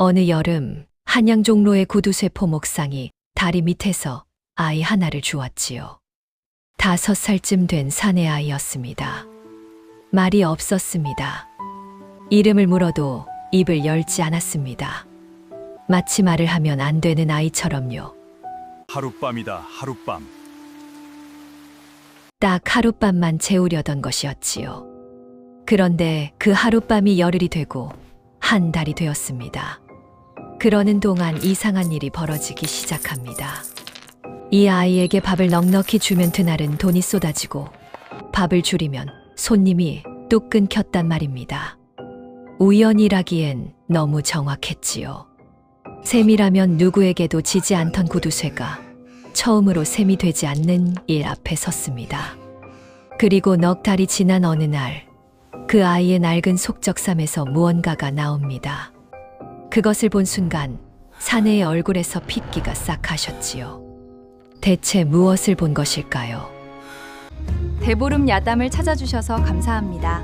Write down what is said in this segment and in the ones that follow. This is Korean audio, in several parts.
어느 여름 한양종로의 구두쇠포 목상이 다리 밑에서 아이 하나를 주었지요. 5살쯤 된 사내 아이였습니다. 말이 없었습니다. 이름을 물어도 입을 열지 않았습니다. 마치 말을 하면 안 되는 아이처럼요. 하룻밤이다, 하룻밤. 딱 하룻밤만 재우려던 것이었지요. 그런데 그 하룻밤이 열흘이 되고 한 달이 되었습니다. 그러는 동안 이상한 일이 벌어지기 시작합니다. 이 아이에게 밥을 넉넉히 주면 그날은 돈이 쏟아지고 밥을 줄이면 손님이 뚝 끊겼단 말입니다. 우연이라기엔 너무 정확했지요. 셈이라면 누구에게도 지지 않던 구두쇠가 처음으로 셈이 되지 않는 일 앞에 섰습니다. 그리고 넉 달이 지난 어느 날, 그 아이의 낡은 속적삼에서 무언가가 나옵니다. 그것을 본 순간 사내의 얼굴에서 핏기가 싹 가셨지요. 대체 무엇을 본 것일까요? 대보름 야담을 찾아주셔서 감사합니다.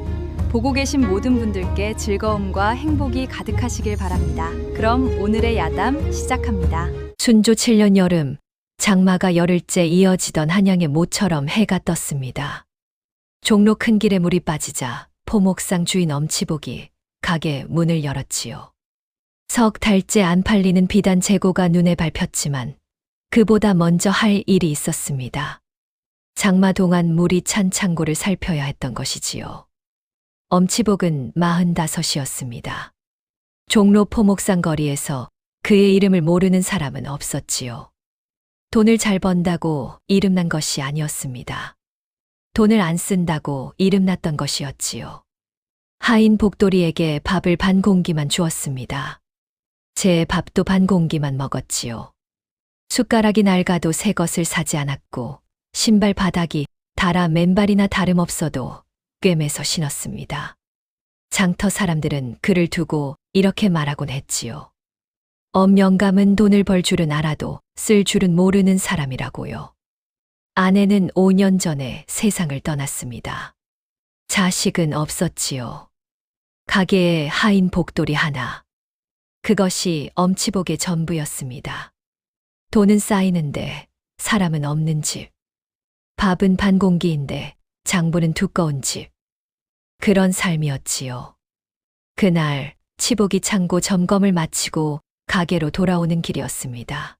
보고 계신 모든 분들께 즐거움과 행복이 가득하시길 바랍니다. 그럼 오늘의 야담 시작합니다. 순조 7년 여름, 장마가 열흘째 이어지던 한양의 모처럼 해가 떴습니다. 종로 큰 길에 물이 빠지자 포목상 주인 엄치복이 가게 문을 열었지요. 석 달째 안 팔리는 비단 재고가 눈에 밟혔지만 그보다 먼저 할 일이 있었습니다. 장마 동안 물이 찬 창고를 살펴야 했던 것이지요. 엄치복은 45이었습니다. 종로 포목상 거리에서 그의 이름을 모르는 사람은 없었지요. 돈을 잘 번다고 이름난 것이 아니었습니다. 돈을 안 쓴다고 이름났던 것이었지요. 하인 복돌이에게 밥을 반 공기만 주었습니다. 제 밥도 반 공기만 먹었지요. 숟가락이 낡아도 새 것을 사지 않았고 신발 바닥이 닳아 맨발이나 다름없어도 꿰매서 신었습니다. 장터 사람들은 그를 두고 이렇게 말하곤 했지요. 엄영감은 돈을 벌 줄은 알아도 쓸 줄은 모르는 사람이라고요. 아내는 5년 전에 세상을 떠났습니다. 자식은 없었지요. 가게에 하인 복돌이 하나. 그것이 엄치복의 전부였습니다. 돈은 쌓이는데 사람은 없는 집. 밥은 반 공기인데 장부는 두꺼운 집. 그런 삶이었지요. 그날 치복이 창고 점검을 마치고 가게로 돌아오는 길이었습니다.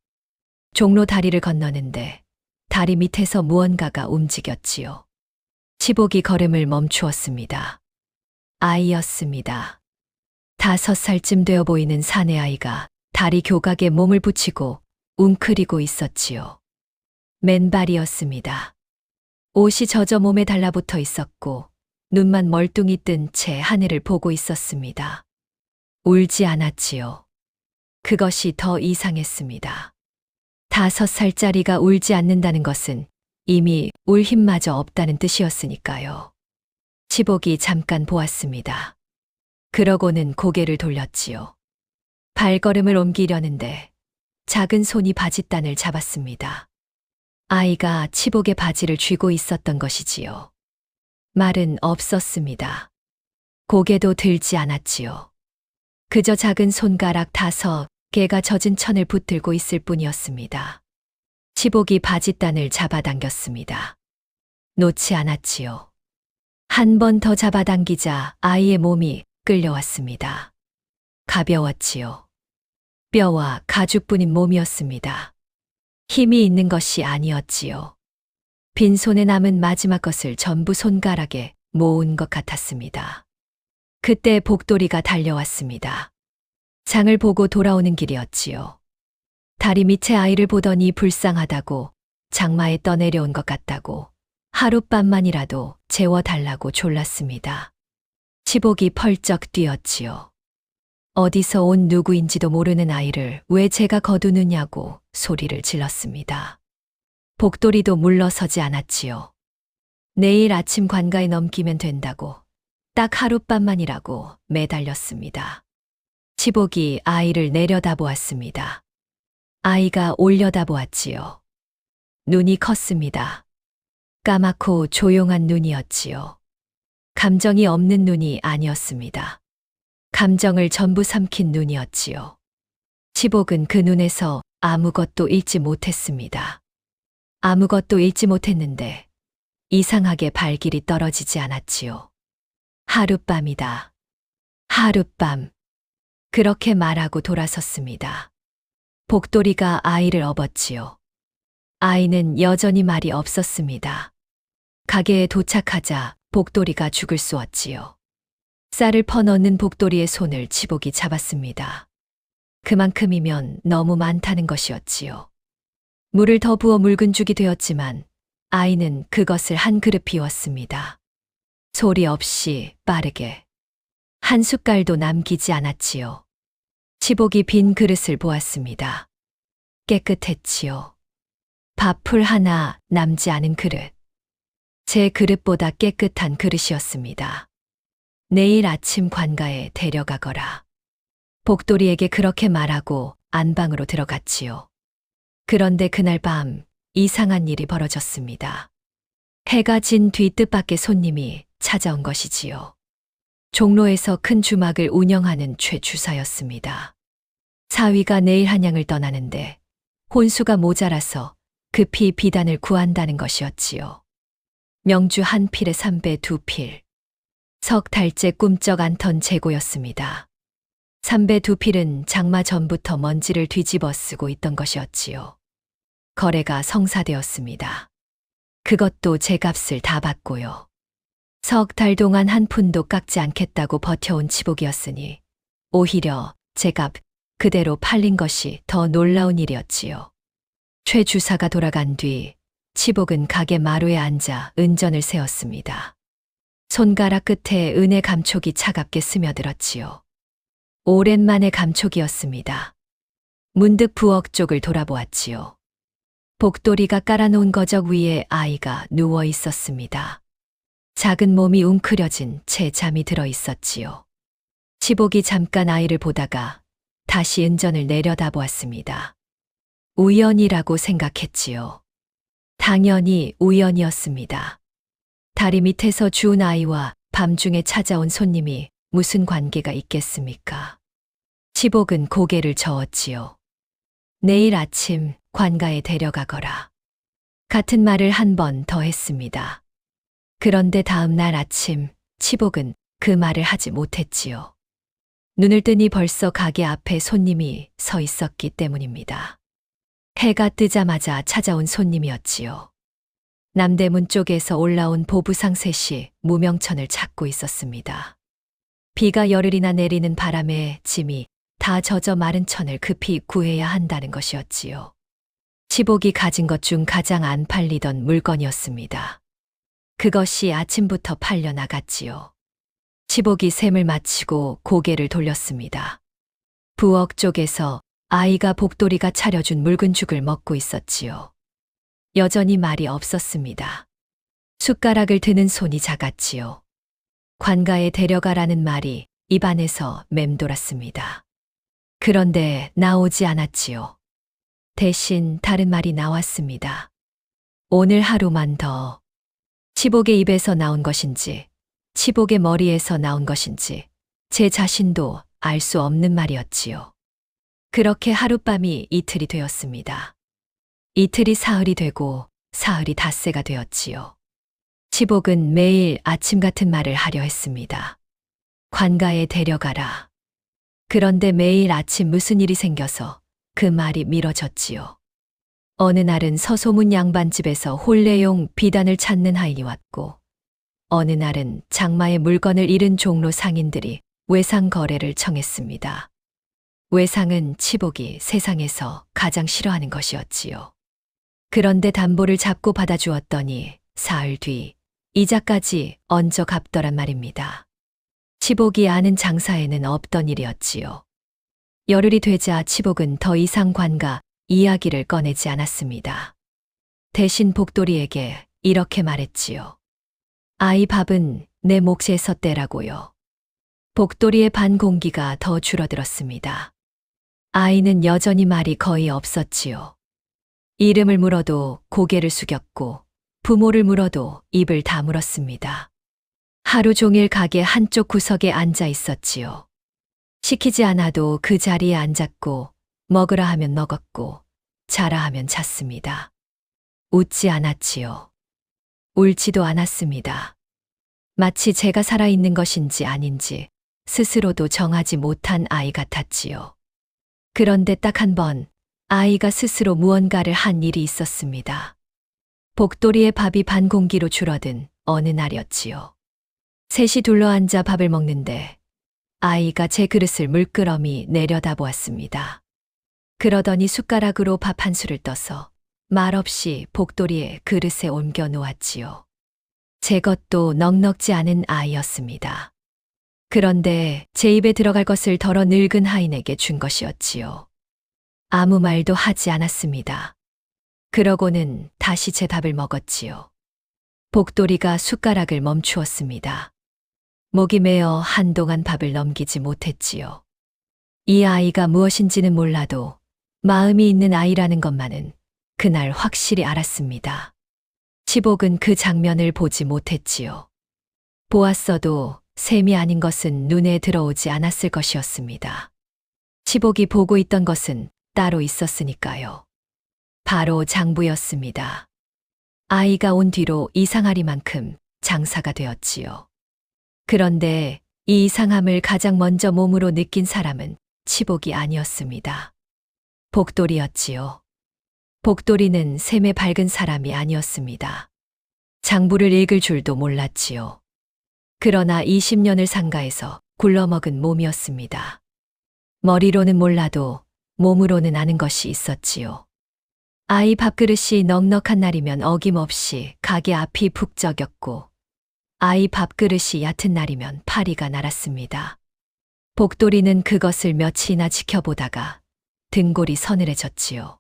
종로 다리를 건너는데 다리 밑에서 무언가가 움직였지요. 치복이 걸음을 멈추었습니다. 아이였습니다. 5살쯤 되어 보이는 사내 아이가 다리 교각에 몸을 붙이고 웅크리고 있었지요. 맨발이었습니다. 옷이 젖어 몸에 달라붙어 있었고 눈만 멀뚱히 뜬 채 하늘을 보고 있었습니다. 울지 않았지요. 그것이 더 이상했습니다. 5살짜리가 울지 않는다는 것은 이미 울 힘마저 없다는 뜻이었으니까요. 치복이 잠깐 보았습니다. 그러고는 고개를 돌렸지요. 발걸음을 옮기려는데 작은 손이 바짓단을 잡았습니다. 아이가 치복의 바지를 쥐고 있었던 것이지요. 말은 없었습니다. 고개도 들지 않았지요. 그저 작은 손가락 5개가 젖은 천을 붙들고 있을 뿐이었습니다. 치복이 바짓단을 잡아당겼습니다. 놓지 않았지요. 한 번 더 잡아당기자 아이의 몸이 끌려왔습니다. 가벼웠지요. 뼈와 가죽뿐인 몸이었습니다. 힘이 있는 것이 아니었지요. 빈손에 남은 마지막 것을 전부 손가락에 모은 것 같았습니다. 그때 복돌이가 달려왔습니다. 장을 보고 돌아오는 길이었지요. 다리 밑에 아이를 보더니 불쌍하다고, 장마에 떠내려온 것 같다고, 하룻밤만이라도 재워달라고 졸랐습니다. 치복이 펄쩍 뛰었지요. 어디서 온 누구인지도 모르는 아이를 왜 제가 거두느냐고 소리를 질렀습니다. 복돌이도 물러서지 않았지요. 내일 아침 관가에 넘기면 된다고 딱 하룻밤만이라고 매달렸습니다. 치복이 아이를 내려다보았습니다. 아이가 올려다보았지요. 눈이 컸습니다. 까맣고 조용한 눈이었지요. 감정이 없는 눈이 아니었습니다. 감정을 전부 삼킨 눈이었지요. 치복은 그 눈에서 아무것도 읽지 못했습니다. 아무것도 읽지 못했는데 이상하게 발길이 떨어지지 않았지요. 하룻밤이다. 하룻밤. 그렇게 말하고 돌아섰습니다. 복돌이가 아이를 업었지요. 아이는 여전히 말이 없었습니다. 가게에 도착하자 복돌이가 죽을 쏘았지요. 쌀을 퍼넣는 복돌이의 손을 치복이 잡았습니다. 그만큼이면 너무 많다는 것이었지요. 물을 더 부어 묽은 죽이 되었지만 아이는 그것을 한 그릇 비웠습니다. 소리 없이 빠르게. 한 숟갈도 남기지 않았지요. 치복이 빈 그릇을 보았습니다. 깨끗했지요. 밥풀 하나 남지 않은 그릇. 제 그릇보다 깨끗한 그릇이었습니다. 내일 아침 관가에 데려가거라. 복돌이에게 그렇게 말하고 안방으로 들어갔지요. 그런데 그날 밤 이상한 일이 벌어졌습니다. 해가 진 뒤 뜻밖의 손님이 찾아온 것이지요. 종로에서 큰 주막을 운영하는 최 주사였습니다. 사위가 내일 한양을 떠나는데 혼수가 모자라서 급히 비단을 구한다는 것이었지요. 명주 한 필에 3배 2필. 석 달째 꿈쩍 않던 재고였습니다. 3배 2필은 장마 전부터 먼지를 뒤집어 쓰고 있던 것이었지요. 거래가 성사되었습니다. 그것도 제 값을 다 받고요. 석 달 동안 한 푼도 깎지 않겠다고 버텨온 치복이었으니 오히려 제 값 그대로 팔린 것이 더 놀라운 일이었지요. 최 주사가 돌아간 뒤 치복은 가게 마루에 앉아 은전을 세웠습니다. 손가락 끝에 은의 감촉이 차갑게 스며들었지요. 오랜만의 감촉이었습니다. 문득 부엌 쪽을 돌아보았지요. 복돌이가 깔아놓은 거적 위에 아이가 누워 있었습니다. 작은 몸이 웅크려진 채 잠이 들어 있었지요. 치복이 잠깐 아이를 보다가 다시 은전을 내려다보았습니다. 우연이라고 생각했지요. 당연히 우연이었습니다. 다리 밑에서 주운 아이와 밤중에 찾아온 손님이 무슨 관계가 있겠습니까? 치복은 고개를 저었지요. 내일 아침 관가에 데려가거라. 같은 말을 한 번 더 했습니다. 그런데 다음 날 아침 치복은 그 말을 하지 못했지요. 눈을 뜨니 벌써 가게 앞에 손님이 서 있었기 때문입니다. 해가 뜨자마자 찾아온 손님이었지요. 남대문 쪽에서 올라온 보부상 셋이 무명천을 찾고 있었습니다. 비가 열흘이나 내리는 바람에 짐이 다 젖어 마른 천을 급히 구해야 한다는 것이었지요. 치복이 가진 것 중 가장 안 팔리던 물건이었습니다. 그것이 아침부터 팔려 나갔지요. 치복이 셈을 마치고 고개를 돌렸습니다. 부엌 쪽에서 아이가 복돌이가 차려준 묽은 죽을 먹고 있었지요. 여전히 말이 없었습니다. 숟가락을 드는 손이 작았지요. 관가에 데려가라는 말이 입안에서 맴돌았습니다. 그런데 나오지 않았지요. 대신 다른 말이 나왔습니다. 오늘 하루만 더. 치복의 입에서 나온 것인지, 치복의 머리에서 나온 것인지 제 자신도 알 수 없는 말이었지요. 그렇게 하룻밤이 이틀이 되었습니다. 이틀이 사흘이 되고 사흘이 닷새가 되었지요. 치복은 매일 아침 같은 말을 하려 했습니다. 관가에 데려가라. 그런데 매일 아침 무슨 일이 생겨서 그 말이 미뤄졌지요. 어느 날은 서소문 양반집에서 혼례용 비단을 찾는 하인이 왔고, 어느 날은 장마에 물건을 잃은 종로 상인들이 외상 거래를 청했습니다. 외상은 치복이 세상에서 가장 싫어하는 것이었지요. 그런데 담보를 잡고 받아주었더니 사흘 뒤 이자까지 얹어 갚더란 말입니다. 치복이 아는 장사에는 없던 일이었지요. 열흘이 되자 치복은 더 이상 관가 이야기를 꺼내지 않았습니다. 대신 복돌이에게 이렇게 말했지요. 아이 밥은 내 몫에서 떼라고요. 복돌이의 반 공기가 더 줄어들었습니다. 아이는 여전히 말이 거의 없었지요. 이름을 물어도 고개를 숙였고 부모를 물어도 입을 다물었습니다. 하루 종일 가게 한쪽 구석에 앉아 있었지요. 시키지 않아도 그 자리에 앉았고 먹으라 하면 먹었고 자라 하면 잤습니다. 웃지 않았지요. 울지도 않았습니다. 마치 제가 살아있는 것인지 아닌지 스스로도 정하지 못한 아이 같았지요. 그런데 딱 한 번 아이가 스스로 무언가를 한 일이 있었습니다. 복도리의 밥이 반 공기로 줄어든 어느 날이었지요. 셋이 둘러앉아 밥을 먹는데 아이가 제 그릇을 물끄러미 내려다보았습니다. 그러더니 숟가락으로 밥 한 술을 떠서 말없이 복도리의 그릇에 옮겨 놓았지요. 제 것도 넉넉지 않은 아이였습니다. 그런데 제 입에 들어갈 것을 덜어 늙은 하인에게 준 것이었지요. 아무 말도 하지 않았습니다. 그러고는 다시 제 밥을 먹었지요. 복도리가 숟가락을 멈추었습니다. 목이 메어 한동안 밥을 넘기지 못했지요. 이 아이가 무엇인지는 몰라도 마음이 있는 아이라는 것만은 그날 확실히 알았습니다. 치복은 그 장면을 보지 못했지요. 보았어도 셈이 아닌 것은 눈에 들어오지 않았을 것이었습니다. 치복이 보고 있던 것은 따로 있었으니까요. 바로 장부였습니다. 아이가 온 뒤로 이상하리만큼 장사가 되었지요. 그런데 이 이상함을 가장 먼저 몸으로 느낀 사람은 치복이 아니었습니다. 복돌이었지요. 복돌이는 셈에 밝은 사람이 아니었습니다. 장부를 읽을 줄도 몰랐지요. 그러나 20년을 상가해서 굴러먹은 몸이었습니다. 머리로는 몰라도 몸으로는 아는 것이 있었지요. 아이 밥그릇이 넉넉한 날이면 어김없이 가게 앞이 북적였고 아이 밥그릇이 얕은 날이면 파리가 날았습니다. 복돌이는 그것을 며칠이나 지켜보다가 등골이 서늘해졌지요.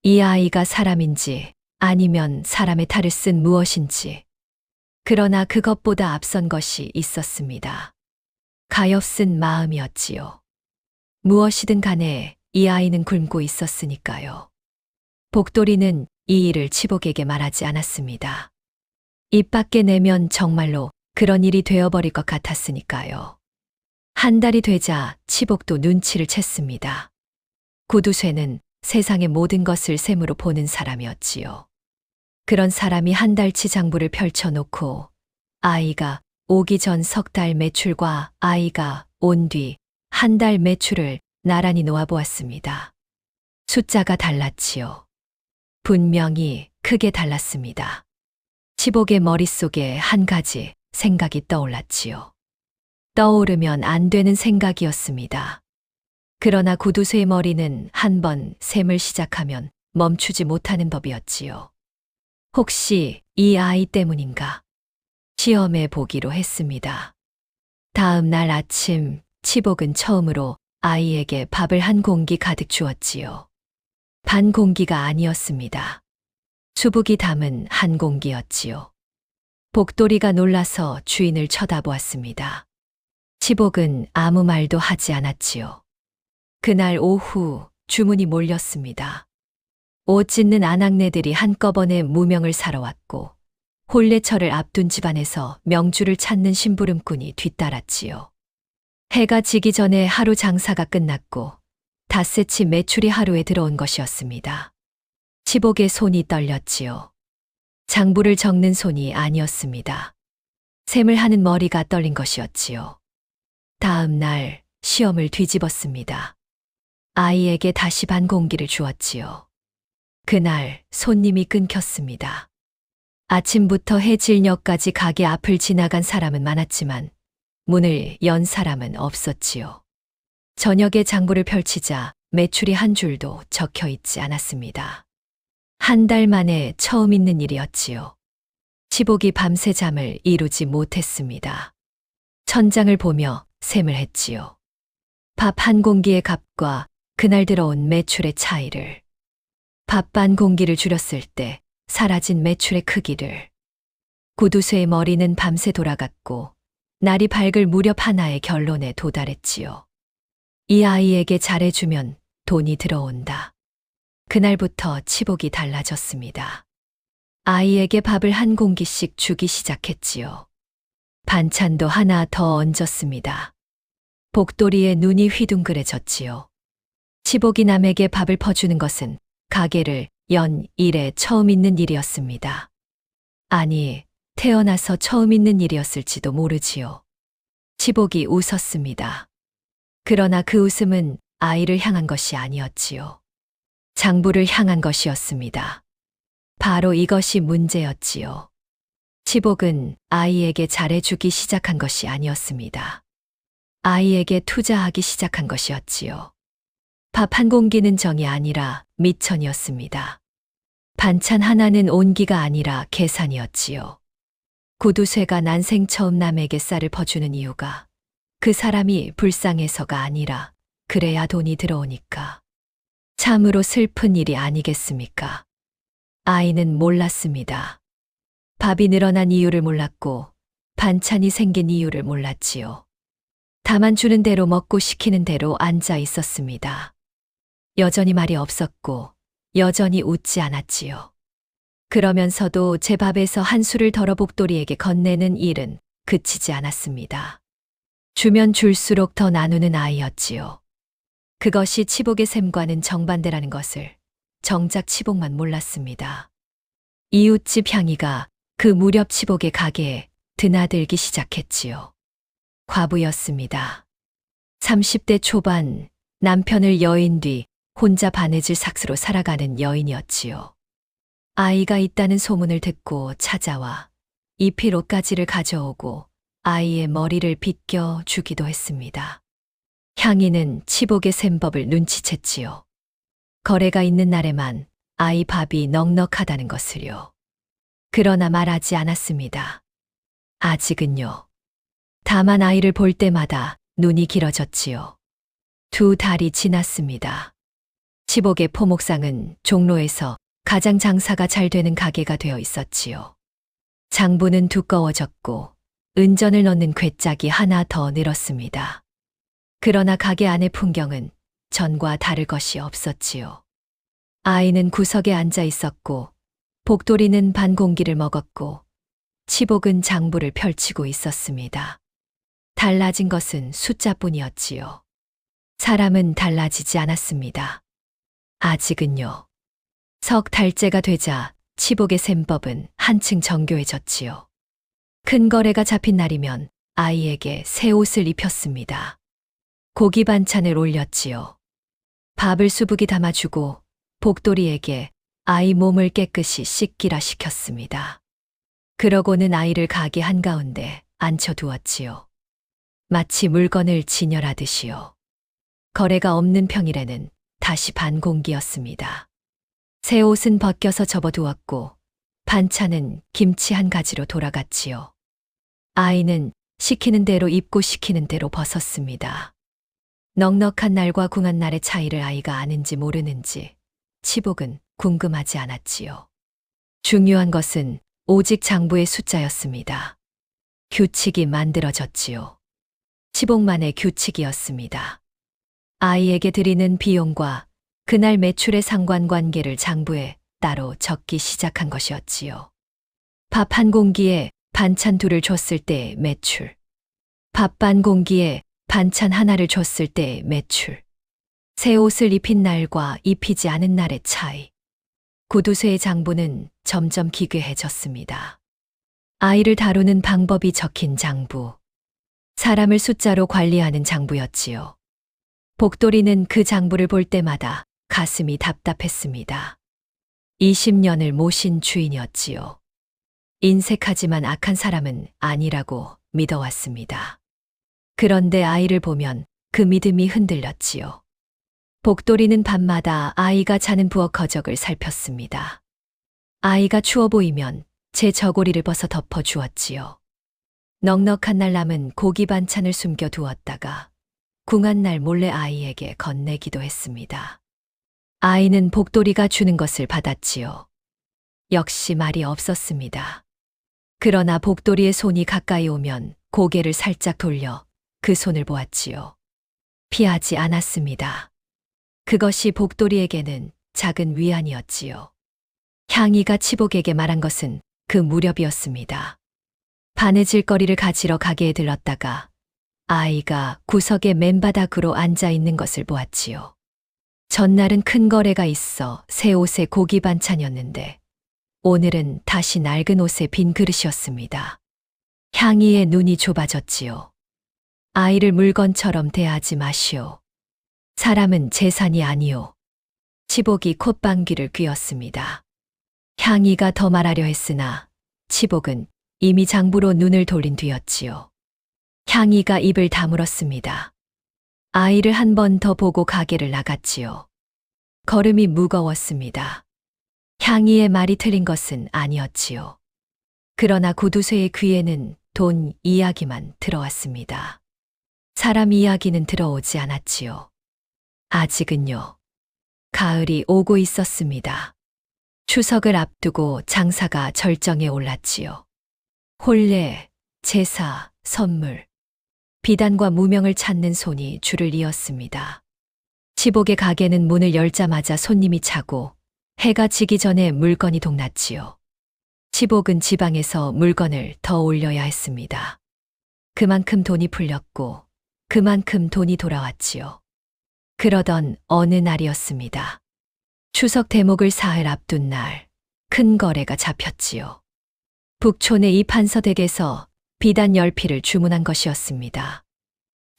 이 아이가 사람인지 아니면 사람의 탈을 쓴 무엇인지. 그러나 그것보다 앞선 것이 있었습니다. 가엾은 마음이었지요. 무엇이든 간에 이 아이는 굶고 있었으니까요. 복돌이는 이 일을 치복에게 말하지 않았습니다. 입 밖에 내면 정말로 그런 일이 되어버릴 것 같았으니까요. 한 달이 되자 치복도 눈치를 챘습니다. 구두쇠는 세상의 모든 것을 셈으로 보는 사람이었지요. 그런 사람이 한 달치 장부를 펼쳐놓고 아이가 오기 전 석 달 매출과 아이가 온 뒤 한 달 매출을 나란히 놓아보았습니다. 숫자가 달랐지요. 분명히 크게 달랐습니다. 치복의 머릿속에 한 가지 생각이 떠올랐지요. 떠오르면 안 되는 생각이었습니다. 그러나 구두쇠의 머리는 한 번 셈을 시작하면 멈추지 못하는 법이었지요. 혹시 이 아이 때문인가? 시험해 보기로 했습니다. 다음 날 아침 치복은 처음으로 아이에게 밥을 한 공기 가득 주었지요. 반 공기가 아니었습니다. 수북이 담은 한 공기였지요. 복돌이가 놀라서 주인을 쳐다보았습니다. 치복은 아무 말도 하지 않았지요. 그날 오후 주문이 몰렸습니다. 옷 찢는 아낙네들이 한꺼번에 무명을 사러 왔고 혼례철을 앞둔 집안에서 명주를 찾는 심부름꾼이 뒤따랐지요. 해가 지기 전에 하루 장사가 끝났고 닷새치 매출이 하루에 들어온 것이었습니다. 치복의 손이 떨렸지요. 장부를 적는 손이 아니었습니다. 셈을 하는 머리가 떨린 것이었지요. 다음 날 시험을 뒤집었습니다. 아이에게 다시 반 공기를 주었지요. 그날 손님이 끊겼습니다. 아침부터 해질녘까지 가게 앞을 지나간 사람은 많았지만 문을 연 사람은 없었지요. 저녁에 장부를 펼치자 매출이 한 줄도 적혀 있지 않았습니다. 한 달 만에 처음 있는 일이었지요. 치복이 밤새 잠을 이루지 못했습니다. 천장을 보며 셈을 했지요. 밥 한 공기의 값과 그날 들어온 매출의 차이를, 밥 반 공기를 줄였을 때 사라진 매출의 크기를. 구두쇠의 머리는 밤새 돌아갔고 날이 밝을 무렵 하나의 결론에 도달했지요. 이 아이에게 잘해주면 돈이 들어온다. 그날부터 치복이 달라졌습니다. 아이에게 밥을 한 공기씩 주기 시작했지요. 반찬도 하나 더 얹었습니다. 복돌이의 눈이 휘둥그레졌지요. 치복이 남에게 밥을 퍼주는 것은 가게를 연 1회 처음 있는 일이었습니다. 아니, 태어나서 처음 있는 일이었을지도 모르지요. 치복이 웃었습니다. 그러나 그 웃음은 아이를 향한 것이 아니었지요. 장부를 향한 것이었습니다. 바로 이것이 문제였지요. 치복은 아이에게 잘해주기 시작한 것이 아니었습니다. 아이에게 투자하기 시작한 것이었지요. 밥 한 공기는 정이 아니라 미천이었습니다. 반찬 하나는 온기가 아니라 계산이었지요. 구두쇠가 난생 처음 남에게 쌀을 퍼주는 이유가 그 사람이 불쌍해서가 아니라 그래야 돈이 들어오니까. 참으로 슬픈 일이 아니겠습니까? 아이는 몰랐습니다. 밥이 늘어난 이유를 몰랐고 반찬이 생긴 이유를 몰랐지요. 다만 주는 대로 먹고 시키는 대로 앉아 있었습니다. 여전히 말이 없었고 여전히 웃지 않았지요. 그러면서도 제 밥에서 한 수를 덜어 복돌이에게 건네는 일은 그치지 않았습니다. 주면 줄수록 더 나누는 아이였지요. 그것이 치복의 셈과는 정반대라는 것을 정작 치복만 몰랐습니다. 이웃집 향이가 그 무렵 치복의 가게에 드나들기 시작했지요. 과부였습니다. 30대 초반 남편을 여인 뒤 혼자 바느질 삭스로 살아가는 여인이었지요. 아이가 있다는 소문을 듣고 찾아와 잎이 옷가지를 가져오고 아이의 머리를 빗겨 주기도 했습니다. 향이는 치복의 셈법을 눈치챘지요. 거래가 있는 날에만 아이 밥이 넉넉하다는 것을요. 그러나 말하지 않았습니다. 아직은요. 다만 아이를 볼 때마다 눈이 길어졌지요. 2달이 지났습니다. 치복의 포목상은 종로에서 가장 장사가 잘 되는 가게가 되어 있었지요. 장부는 두꺼워졌고 은전을 넣는 괴짝이 하나 더 늘었습니다. 그러나 가게 안의 풍경은 전과 다를 것이 없었지요. 아이는 구석에 앉아 있었고 복돌이는 반 공기를 먹었고 치복은 장부를 펼치고 있었습니다. 달라진 것은 숫자뿐이었지요. 사람은 달라지지 않았습니다. 아직은요. 석 달째가 되자 치복의 셈법은 한층 정교해졌지요. 큰 거래가 잡힌 날이면 아이에게 새 옷을 입혔습니다. 고기 반찬을 올렸지요. 밥을 수북이 담아주고 복돌이에게 아이 몸을 깨끗이 씻기라 시켰습니다. 그러고는 아이를 가게 한가운데 앉혀두었지요. 마치 물건을 진열하듯이요. 거래가 없는 평일에는 다시 반 공기였습니다. 새 옷은 벗겨서 접어두었고 반찬은 김치 한 가지로 돌아갔지요. 아이는 시키는 대로 입고 시키는 대로 벗었습니다. 넉넉한 날과 궁한 날의 차이를 아이가 아는지 모르는지 치복은 궁금하지 않았지요. 중요한 것은 오직 장부의 숫자였습니다. 규칙이 만들어졌지요. 치복만의 규칙이었습니다. 아이에게 드리는 비용과 그날 매출의 상관관계를 장부에 따로 적기 시작한 것이었지요. 밥 한 공기에 반찬 2를 줬을 때의 매출, 밥 반 공기에 반찬 하나를 줬을 때의 매출, 새 옷을 입힌 날과 입히지 않은 날의 차이. 구두쇠의 장부는 점점 기괴해졌습니다. 아이를 다루는 방법이 적힌 장부, 사람을 숫자로 관리하는 장부였지요. 복돌이는 그 장부를 볼 때마다 가슴이 답답했습니다. 20년을 모신 주인이었지요. 인색하지만 악한 사람은 아니라고 믿어왔습니다. 그런데 아이를 보면 그 믿음이 흔들렸지요. 복돌이는 밤마다 아이가 자는 부엌 거적을 살폈습니다. 아이가 추워 보이면 제 저고리를 벗어 덮어 주었지요. 넉넉한 날 남은 고기 반찬을 숨겨 두었다가 궁한 날 몰래 아이에게 건네기도 했습니다. 아이는 복돌이가 주는 것을 받았지요. 역시 말이 없었습니다. 그러나 복돌이의 손이 가까이 오면 고개를 살짝 돌려 그 손을 보았지요. 피하지 않았습니다. 그것이 복돌이에게는 작은 위안이었지요. 향이가 치복에게 말한 것은 그 무렵이었습니다. 바느질거리를 가지러 가게에 들렀다가 아이가 구석에 맨바닥으로 앉아 있는 것을 보았지요. 전날은 큰 거래가 있어 새 옷에 고기 반찬이었는데 오늘은 다시 낡은 옷에 빈 그릇이었습니다. 향이의 눈이 좁아졌지요. 아이를 물건처럼 대하지 마시오. 사람은 재산이 아니오. 치복이 콧방귀를 뀌었습니다. 향이가 더 말하려 했으나 치복은 이미 장부로 눈을 돌린 뒤였지요. 향이가 입을 다물었습니다. 아이를 한 번 더 보고 가게를 나갔지요. 걸음이 무거웠습니다. 향이의 말이 틀린 것은 아니었지요. 그러나 구두쇠의 귀에는 돈 이야기만 들어왔습니다. 사람 이야기는 들어오지 않았지요. 아직은요. 가을이 오고 있었습니다. 추석을 앞두고 장사가 절정에 올랐지요. 혼례, 제사, 선물, 비단과 무명을 찾는 손이 줄을 이었습니다. 치복의 가게는 문을 열자마자 손님이 차고 해가 지기 전에 물건이 동났지요. 치복은 지방에서 물건을 더 올려야 했습니다. 그만큼 돈이 풀렸고 그만큼 돈이 돌아왔지요. 그러던 어느 날이었습니다. 추석 대목을 사흘 앞둔 날, 큰 거래가 잡혔지요. 북촌의 이판서댁에서 비단 10필을 주문한 것이었습니다.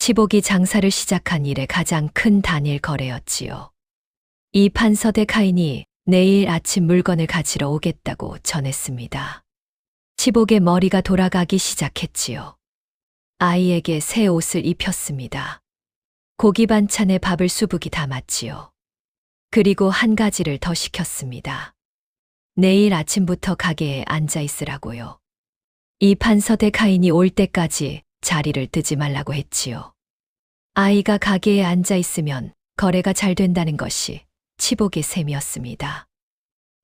치복이 장사를 시작한 이래 가장 큰 단일 거래였지요. 이판서댁 하인이 내일 아침 물건을 가지러 오겠다고 전했습니다. 치복의 머리가 돌아가기 시작했지요. 아이에게 새 옷을 입혔습니다. 고기 반찬에 밥을 수북이 담았지요. 그리고 한 가지를 더 시켰습니다. 내일 아침부터 가게에 앉아 있으라고요. 이 판서댁 하인이 올 때까지 자리를 뜨지 말라고 했지요. 아이가 가게에 앉아 있으면 거래가 잘 된다는 것이 치복의 셈이었습니다.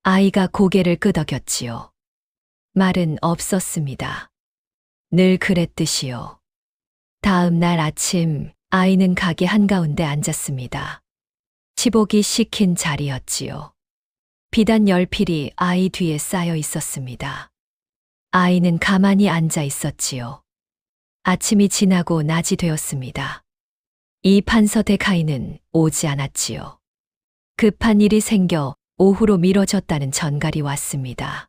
아이가 고개를 끄덕였지요. 말은 없었습니다. 늘 그랬듯이요. 다음 날 아침 아이는 가게 한가운데 앉았습니다. 치복이 시킨 자리였지요. 비단 10필이 아이 뒤에 쌓여 있었습니다. 아이는 가만히 앉아 있었지요. 아침이 지나고 낮이 되었습니다. 이 판서댁 아이는 오지 않았지요. 급한 일이 생겨 오후로 미뤄졌다는 전갈이 왔습니다.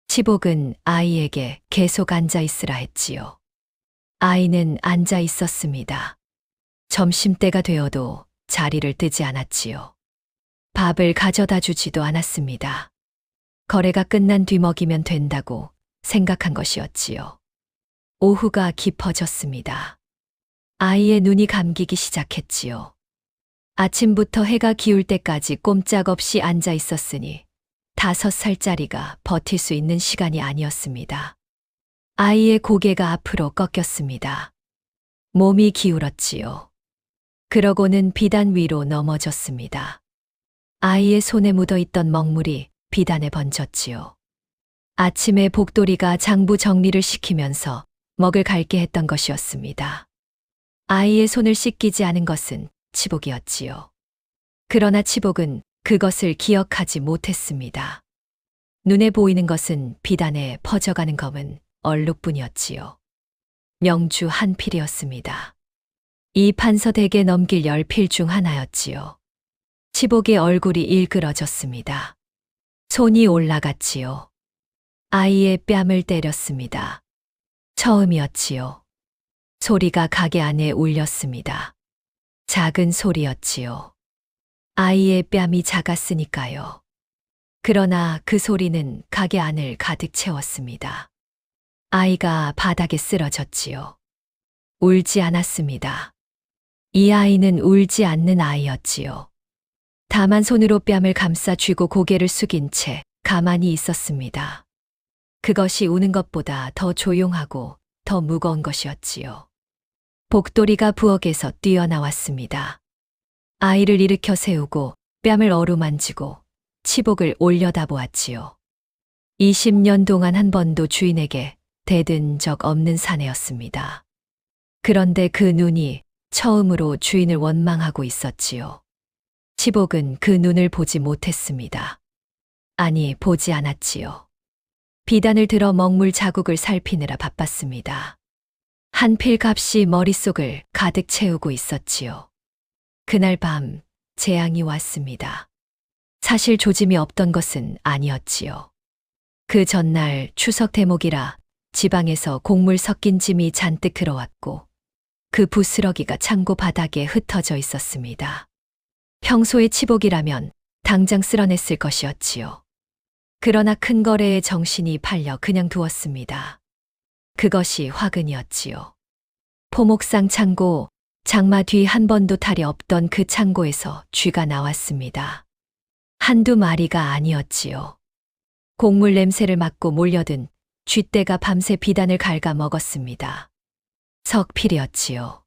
치복은 아이에게 계속 앉아 있으라 했지요. 아이는 앉아 있었습니다. 점심때가 되어도 자리를 뜨지 않았지요. 밥을 가져다 주지도 않았습니다. 거래가 끝난 뒤 먹이면 된다고 생각한 것이었지요. 오후가 깊어졌습니다. 아이의 눈이 감기기 시작했지요. 아침부터 해가 기울 때까지 꼼짝없이 앉아 있었으니 5살짜리가 버틸 수 있는 시간이 아니었습니다. 아이의 고개가 앞으로 꺾였습니다. 몸이 기울었지요. 그러고는 비단 위로 넘어졌습니다. 아이의 손에 묻어있던 먹물이 비단에 번졌지요. 아침에 복돌이가 장부 정리를 시키면서 먹을 갈게 했던 것이었습니다. 아이의 손을 씻기지 않은 것은 치복이었지요. 그러나 치복은 그것을 기억하지 못했습니다. 눈에 보이는 것은 비단에 퍼져가는 검은 얼룩뿐이었지요. 명주 한 필이었습니다. 이 판서댁에 넘길 10필 중 하나였지요. 치복의 얼굴이 일그러졌습니다. 손이 올라갔지요. 아이의 뺨을 때렸습니다. 처음이었지요. 소리가 가게 안에 울렸습니다. 작은 소리였지요. 아이의 뺨이 작았으니까요. 그러나 그 소리는 가게 안을 가득 채웠습니다. 아이가 바닥에 쓰러졌지요. 울지 않았습니다. 이 아이는 울지 않는 아이였지요. 다만 손으로 뺨을 감싸 쥐고 고개를 숙인 채 가만히 있었습니다. 그것이 우는 것보다 더 조용하고 더 무거운 것이었지요. 복돌이가 부엌에서 뛰어나왔습니다. 아이를 일으켜 세우고 뺨을 어루만지고 치복을 올려다보았지요. 20년 동안 한 번도 주인에게 대든 적 없는 사내였습니다. 그런데 그 눈이 처음으로 주인을 원망하고 있었지요. 치복은 그 눈을 보지 못했습니다. 아니, 보지 않았지요. 비단을 들어 먹물 자국을 살피느라 바빴습니다. 한 필 값이 머릿속을 가득 채우고 있었지요. 그날 밤 재앙이 왔습니다. 사실 조짐이 없던 것은 아니었지요. 그 전날 추석 대목이라 지방에서 곡물 섞인 짐이 잔뜩 흘러왔고 그 부스러기가 창고 바닥에 흩어져 있었습니다. 평소의 치복이라면 당장 쓸어냈을 것이었지요. 그러나 큰 거래에 정신이 팔려 그냥 두었습니다. 그것이 화근이었지요. 포목상 창고, 장마 뒤 한 번도 탈이 없던 그 창고에서 쥐가 나왔습니다. 한두 마리가 아니었지요. 곡물 냄새를 맡고 몰려든 쥐떼가 밤새 비단을 갉아 먹었습니다. 석필이었지요.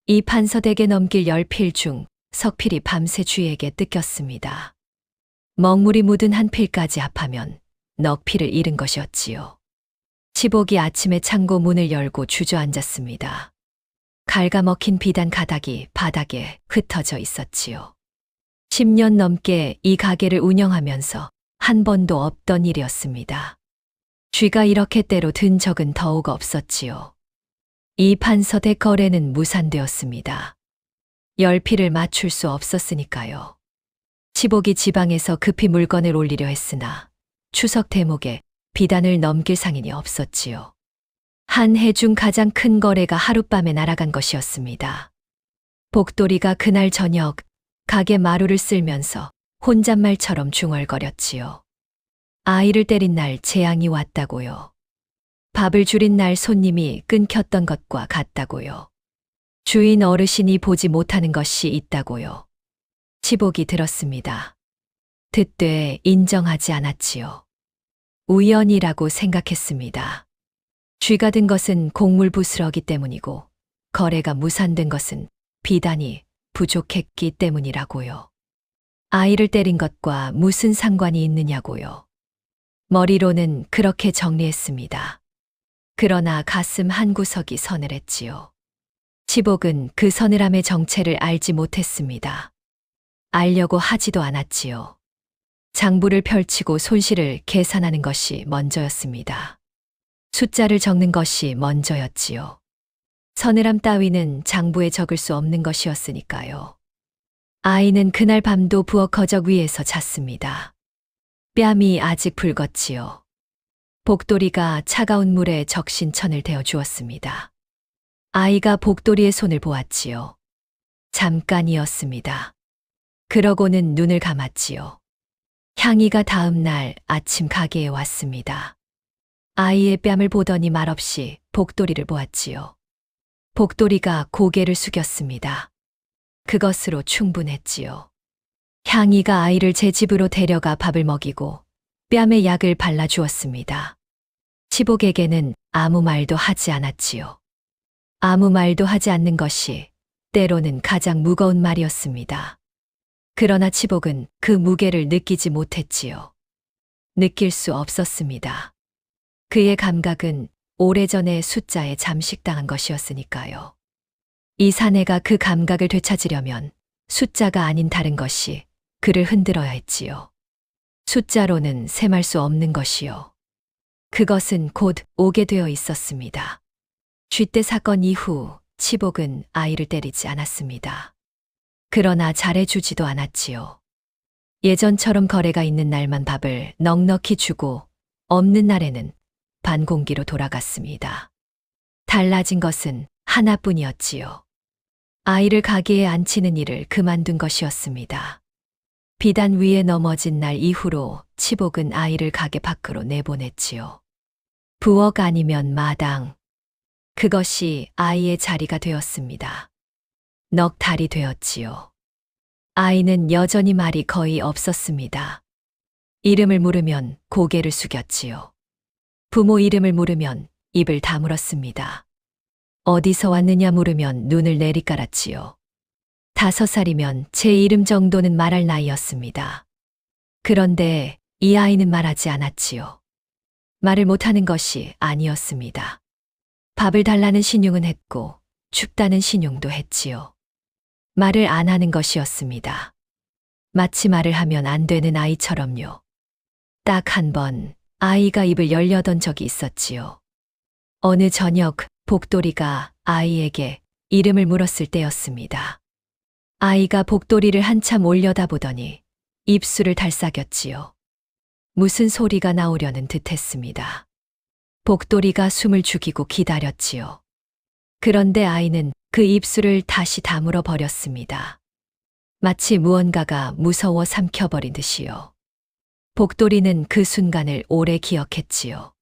이 판서댁에 넘길 10필 중 석필이 밤새 쥐에게 뜯겼습니다. 먹물이 묻은 한 필까지 합하면 넉 필을 잃은 것이었지요. 치복이 아침에 창고 문을 열고 주저앉았습니다. 갉아먹힌 비단 가닥이 바닥에 흩어져 있었지요. 10년 넘게 이 가게를 운영하면서 한 번도 없던 일이었습니다. 쥐가 이렇게 때로 든 적은 더욱 없었지요. 이 판서댁 거래는 무산되었습니다. 10필을 맞출 수 없었으니까요. 치복이 지방에서 급히 물건을 올리려 했으나 추석 대목에 비단을 넘길 상인이 없었지요. 한 해 중 가장 큰 거래가 하룻밤에 날아간 것이었습니다. 복돌이가 그날 저녁 가게 마루를 쓸면서 혼잣말처럼 중얼거렸지요. 아이를 때린 날 재앙이 왔다고요. 밥을 줄인 날 손님이 끊겼던 것과 같다고요. 주인 어르신이 보지 못하는 것이 있다고요. 치복이 들었습니다. 듣되 인정하지 않았지요. 우연이라고 생각했습니다. 쥐가 든 것은 곡물 부스러기 때문이고 거래가 무산된 것은 비단이 부족했기 때문이라고요. 아이를 때린 것과 무슨 상관이 있느냐고요. 머리로는 그렇게 정리했습니다. 그러나 가슴 한구석이 서늘했지요. 치복은 그 서늘함의 정체를 알지 못했습니다. 알려고 하지도 않았지요. 장부를 펼치고 손실을 계산하는 것이 먼저였습니다. 숫자를 적는 것이 먼저였지요. 서늘함 따위는 장부에 적을 수 없는 것이었으니까요. 아이는 그날 밤도 부엌 거적 위에서 잤습니다. 뺨이 아직 붉었지요. 복돌이가 차가운 물에 적신 천을 데워 주었습니다. 아이가 복돌이의 손을 보았지요. 잠깐이었습니다. 그러고는 눈을 감았지요. 향이가 다음 날 아침 가게에 왔습니다. 아이의 뺨을 보더니 말없이 복돌이를 보았지요. 복돌이가 고개를 숙였습니다. 그것으로 충분했지요. 향이가 아이를 제 집으로 데려가 밥을 먹이고 뺨에 약을 발라주었습니다. 치복에게는 아무 말도 하지 않았지요. 아무 말도 하지 않는 것이 때로는 가장 무거운 말이었습니다. 그러나 치복은 그 무게를 느끼지 못했지요. 느낄 수 없었습니다. 그의 감각은 오래전에 숫자에 잠식당한 것이었으니까요. 이 사내가 그 감각을 되찾으려면 숫자가 아닌 다른 것이 그를 흔들어야 했지요. 숫자로는 셈할 수 없는 것이요. 그것은 곧 오게 되어 있었습니다. 쥐떼 사건 이후 치복은 아이를 때리지 않았습니다. 그러나 잘해주지도 않았지요. 예전처럼 거래가 있는 날만 밥을 넉넉히 주고 없는 날에는 반공기로 돌아갔습니다. 달라진 것은 하나뿐이었지요. 아이를 가게에 앉히는 일을 그만둔 것이었습니다. 비단 위에 넘어진 날 이후로 치복은 아이를 가게 밖으로 내보냈지요. 부엌 아니면 마당. 그것이 아이의 자리가 되었습니다. 넉 달이 되었지요. 아이는 여전히 말이 거의 없었습니다. 이름을 물으면 고개를 숙였지요. 부모 이름을 물으면 입을 다물었습니다. 어디서 왔느냐 물으면 눈을 내리깔았지요. 5살이면 제 이름 정도는 말할 나이였습니다. 그런데 이 아이는 말하지 않았지요. 말을 못하는 것이 아니었습니다. 밥을 달라는 신용은 했고 춥다는 신용도 했지요. 말을 안 하는 것이었습니다. 마치 말을 하면 안 되는 아이처럼요. 딱 한 번 아이가 입을 열려던 적이 있었지요. 어느 저녁 복돌이가 아이에게 이름을 물었을 때였습니다. 아이가 복도리를 한참 올려다보더니 입술을 달싹였지요. 무슨 소리가 나오려는 듯했습니다. 복도리가 숨을 죽이고 기다렸지요. 그런데 아이는 그 입술을 다시 다물어 버렸습니다. 마치 무언가가 무서워 삼켜버린 듯이요. 복도리는 그 순간을 오래 기억했지요.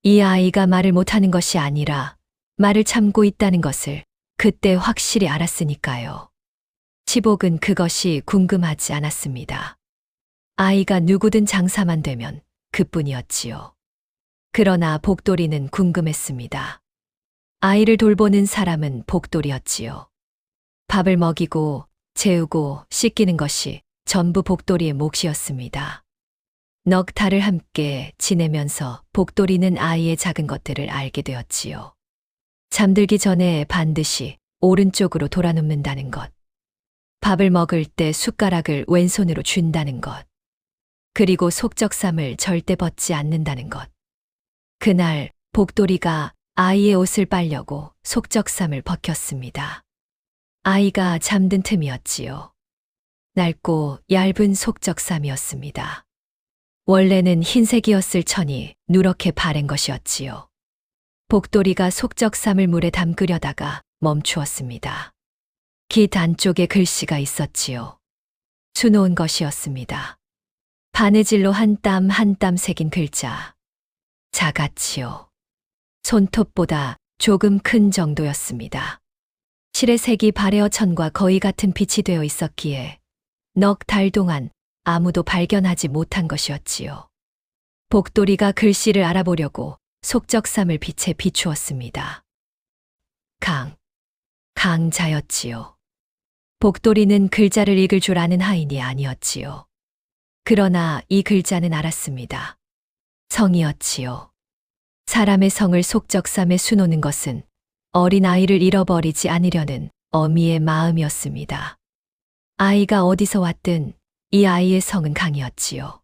이 아이가 말을 못하는 것이 아니라 말을 참고 있다는 것을 그때 확실히 알았으니까요. 치복은 그것이 궁금하지 않았습니다. 아이가 누구든 장사만 되면 그뿐이었지요. 그러나 복돌이는 궁금했습니다. 아이를 돌보는 사람은 복돌이었지요. 밥을 먹이고 재우고 씻기는 것이 전부 복돌이의 몫이었습니다. 넉 달을 함께 지내면서 복돌이는 아이의 작은 것들을 알게 되었지요. 잠들기 전에 반드시 오른쪽으로 돌아눕는다는 것. 밥을 먹을 때 숟가락을 왼손으로 쥔다는 것. 그리고 속적삼을 절대 벗지 않는다는 것. 그날 복돌이가 아이의 옷을 빨려고 속적삼을 벗겼습니다. 아이가 잠든 틈이었지요. 낡고 얇은 속적삼이었습니다. 원래는 흰색이었을 천이 누렇게 바랜 것이었지요. 복돌이가 속적삼을 물에 담그려다가 멈추었습니다. 깃 안쪽에 글씨가 있었지요. 수놓은 것이었습니다. 바느질로 한 땀 한 땀 새긴 글자. 작았지요. 손톱보다 조금 큰 정도였습니다. 실의 색이 발에어 천과 거의 같은 빛이 되어 있었기에 넉 달 동안 아무도 발견하지 못한 것이었지요. 복돌이가 글씨를 알아보려고 속적삼을 빛에 비추었습니다. 강자였지요. 복돌이는 글자를 읽을 줄 아는 하인이 아니었지요. 그러나 이 글자는 알았습니다. 성이었지요. 사람의 성을 속적삼에 수놓는 것은 어린 아이를 잃어버리지 않으려는 어미의 마음이었습니다. 아이가 어디서 왔든 이 아이의 성은 강이었지요.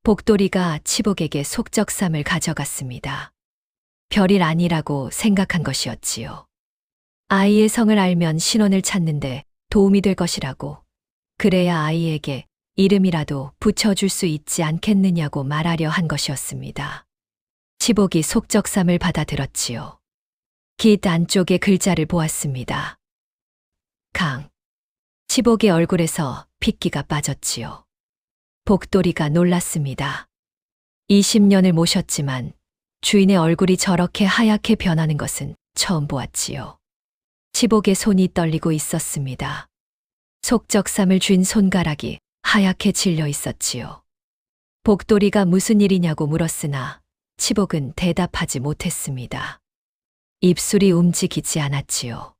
복돌이가 치복에게 속적삼을 가져갔습니다. 별일 아니라고 생각한 것이었지요. 아이의 성을 알면 신원을 찾는데 도움이 될 것이라고, 그래야 아이에게 이름이라도 붙여줄 수 있지 않겠느냐고 말하려 한 것이었습니다. 치복이 속적삼을 받아들었지요. 깃 안쪽의 글자를 보았습니다. 치복의 얼굴에서 핏기가 빠졌지요. 복돌이가 놀랐습니다. 20년을 모셨지만 주인의 얼굴이 저렇게 하얗게 변하는 것은 처음 보았지요. 치복의 손이 떨리고 있었습니다. 속적삼을 쥔 손가락이 하얗게 질려 있었지요. 복돌이가 무슨 일이냐고 물었으나 치복은 대답하지 못했습니다. 입술이 움직이지 않았지요.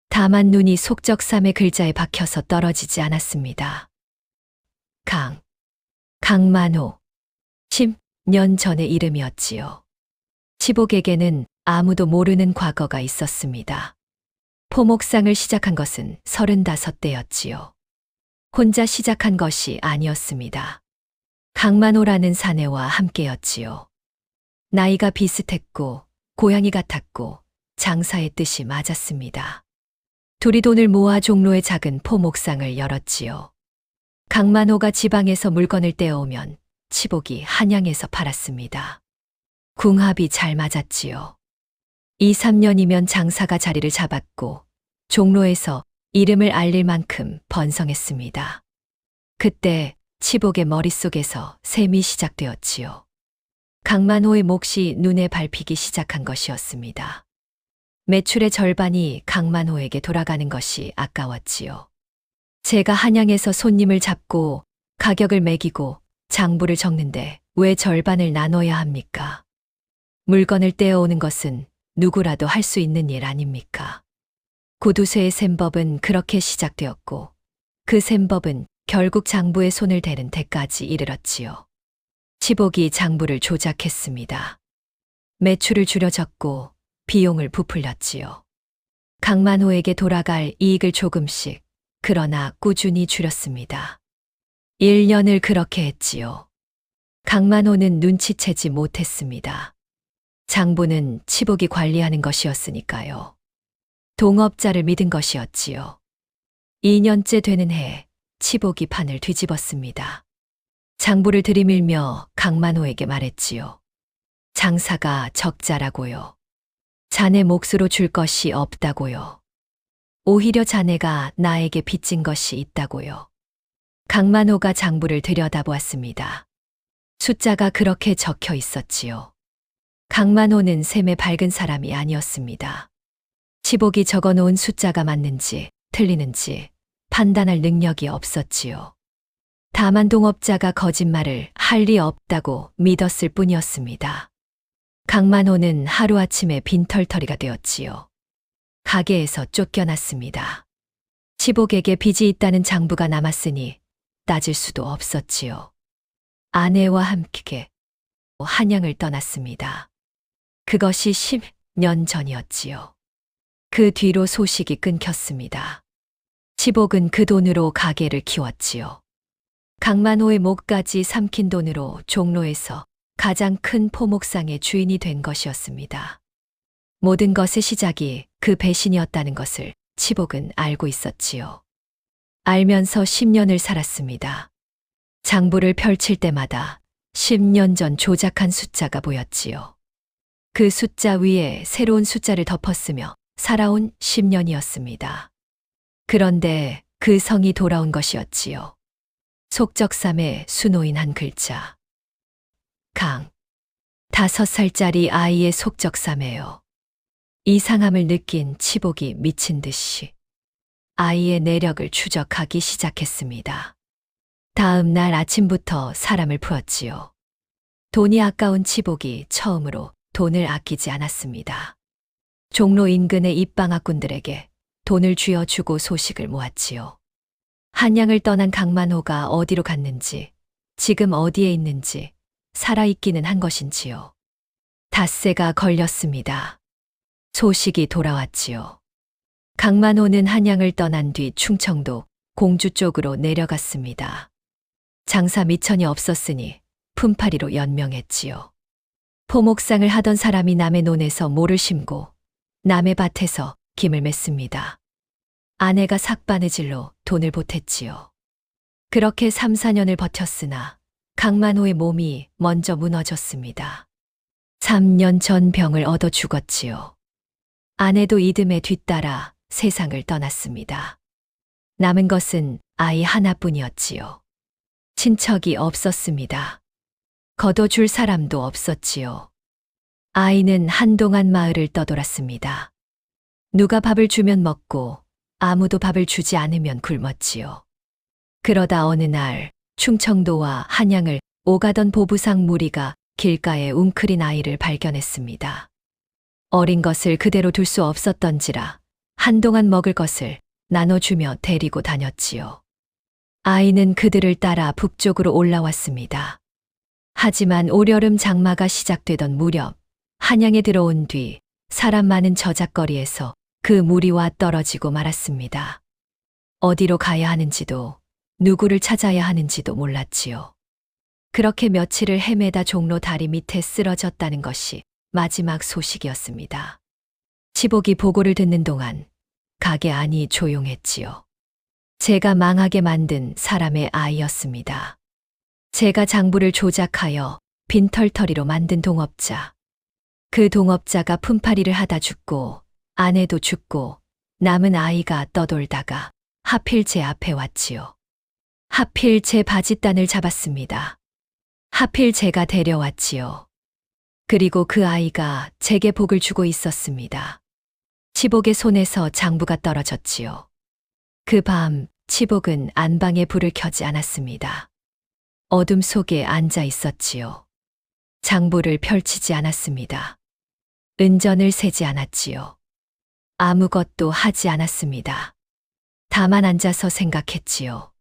다만 눈이 속적삼의 글자에 박혀서 떨어지지 않았습니다. 강만호. 10년 전의 이름이었지요. 치복에게는 아무도 모르는 과거가 있었습니다. 포목상을 시작한 것은 35대였지요. 혼자 시작한 것이 아니었습니다. 강만호라는 사내와 함께였지요. 나이가 비슷했고 고양이 같았고 장사의 뜻이 맞았습니다. 둘이 돈을 모아 종로의 작은 포목상을 열었지요. 강만호가 지방에서 물건을 떼어오면 치복이 한양에서 팔았습니다. 궁합이 잘 맞았지요. 2, 3년이면 장사가 자리를 잡았고 종로에서 이름을 알릴 만큼 번성했습니다. 그때 치복의 머릿속에서 셈이 시작되었지요. 강만호의 몫이 눈에 밟히기 시작한 것이었습니다. 매출의 절반이 강만호에게 돌아가는 것이 아까웠지요. 제가 한양에서 손님을 잡고 가격을 매기고 장부를 적는데 왜 절반을 나눠야 합니까? 물건을 떼어오는 것은 누구라도 할 수 있는 일 아닙니까? 고두쇠의 셈법은 그렇게 시작되었고 그 셈법은 결국 장부에 손을 대는 데까지 이르렀지요. 치복이 장부를 조작했습니다. 매출을 줄여 적고 비용을 부풀렸지요. 강만호에게 돌아갈 이익을 조금씩, 그러나 꾸준히 줄였습니다. 1년을 그렇게 했지요. 강만호는 눈치채지 못했습니다. 장부는 치복이 관리하는 것이었으니까요. 동업자를 믿은 것이었지요. 2년째 되는 해 치복이 판을 뒤집었습니다. 장부를 들이밀며 강만호에게 말했지요. 장사가 적자라고요. 자네 몫으로 줄 것이 없다고요. 오히려 자네가 나에게 빚진 것이 있다고요. 강만호가 장부를 들여다보았습니다. 숫자가 그렇게 적혀 있었지요. 강만호는 셈에 밝은 사람이 아니었습니다. 치복이 적어놓은 숫자가 맞는지 틀리는지 판단할 능력이 없었지요. 다만 동업자가 거짓말을 할 리 없다고 믿었을 뿐이었습니다. 강만호는 하루아침에 빈털터리가 되었지요. 가게에서 쫓겨났습니다. 치복에게 빚이 있다는 장부가 남았으니 따질 수도 없었지요. 아내와 함께 한양을 떠났습니다. 그것이 10년 전이었지요. 그 뒤로 소식이 끊겼습니다. 치복은 그 돈으로 가게를 키웠지요. 강만호의 목까지 삼킨 돈으로 종로에서 가장 큰 포목상의 주인이 된 것이었습니다. 모든 것의 시작이 그 배신이었다는 것을 치복은 알고 있었지요. 알면서 10년을 살았습니다. 장부를 펼칠 때마다 10년 전 조작한 숫자가 보였지요. 그 숫자 위에 새로운 숫자를 덮었으며 살아온 10년이었습니다. 그런데 그 성이 돌아온 것이었지요. 속적삼에 수노인 한 글자. 강. 5살짜리 아이의 속적삼에요. 이상함을 느낀 치복이 미친 듯이 아이의 내력을 추적하기 시작했습니다. 다음 날 아침부터 사람을 풀었지요. 돈이 아까운 치복이 처음으로 돈을 아끼지 않았습니다. 종로 인근의 입방아꾼들에게 돈을 쥐어주고 소식을 모았지요. 한양을 떠난 강만호가 어디로 갔는지, 지금 어디에 있는지, 살아있기는 한 것인지요. 닷새가 걸렸습니다. 소식이 돌아왔지요. 강만호는 한양을 떠난 뒤 충청도 공주 쪽으로 내려갔습니다. 장사 미천이 없었으니 품팔이로 연명했지요. 포목상을 하던 사람이 남의 논에서 모를 심고 남의 밭에서 김을 맸습니다. 아내가 삭바느질로 돈을 보탰지요. 그렇게 3, 4년을 버텼으나 강만호의 몸이 먼저 무너졌습니다. 3년 전 병을 얻어 죽었지요. 아내도 이듬해 뒤따라 세상을 떠났습니다. 남은 것은 아이 하나뿐이었지요. 친척이 없었습니다. 걷어줄 사람도 없었지요. 아이는 한동안 마을을 떠돌았습니다. 누가 밥을 주면 먹고 아무도 밥을 주지 않으면 굶었지요. 그러다 어느 날 충청도와 한양을 오가던 보부상 무리가 길가에 웅크린 아이를 발견했습니다. 어린 것을 그대로 둘 수 없었던지라 한동안 먹을 것을 나눠주며 데리고 다녔지요. 아이는 그들을 따라 북쪽으로 올라왔습니다. 하지만 올여름 장마가 시작되던 무렵 한양에 들어온 뒤 사람 많은 저작거리에서 그 무리와 떨어지고 말았습니다. 어디로 가야 하는지도 누구를 찾아야 하는지도 몰랐지요. 그렇게 며칠을 헤매다 종로 다리 밑에 쓰러졌다는 것이 마지막 소식이었습니다. 치복이 보고를 듣는 동안 가게 안이 조용했지요. 제가 망하게 만든 사람의 아이였습니다. 제가 장부를 조작하여 빈털터리로 만든 동업자. 그 동업자가 품팔이를 하다 죽고 아내도 죽고 남은 아이가 떠돌다가 하필 제 앞에 왔지요. 하필 제 바짓단을 잡았습니다. 하필 제가 데려왔지요. 그리고 그 아이가 제게 복을 주고 있었습니다. 치복의 손에서 장부가 떨어졌지요. 그 밤 치복은 안방에 불을 켜지 않았습니다. 어둠 속에 앉아 있었지요. 장부를 펼치지 않았습니다. 은전을 세지 않았지요. 아무것도 하지 않았습니다. 다만 앉아서 생각했지요.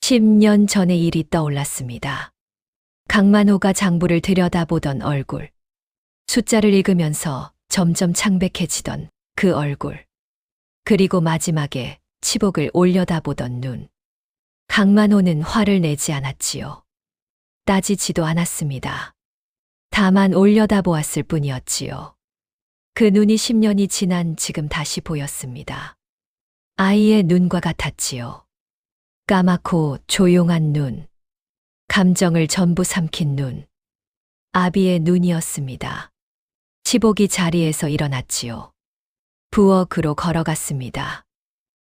10년 전의 일이 떠올랐습니다. 강만호가 장부를 들여다보던 얼굴, 숫자를 읽으면서 점점 창백해지던 그 얼굴, 그리고 마지막에 치복을 올려다보던 눈. 강만호는 화를 내지 않았지요. 따지지도 않았습니다. 다만 올려다보았을 뿐이었지요. 그 눈이 10년이 지난 지금 다시 보였습니다. 아이의 눈과 같았지요. 까맣고 조용한 눈, 감정을 전부 삼킨 눈, 아비의 눈이었습니다. 치복이 자리에서 일어났지요. 부엌으로 걸어갔습니다.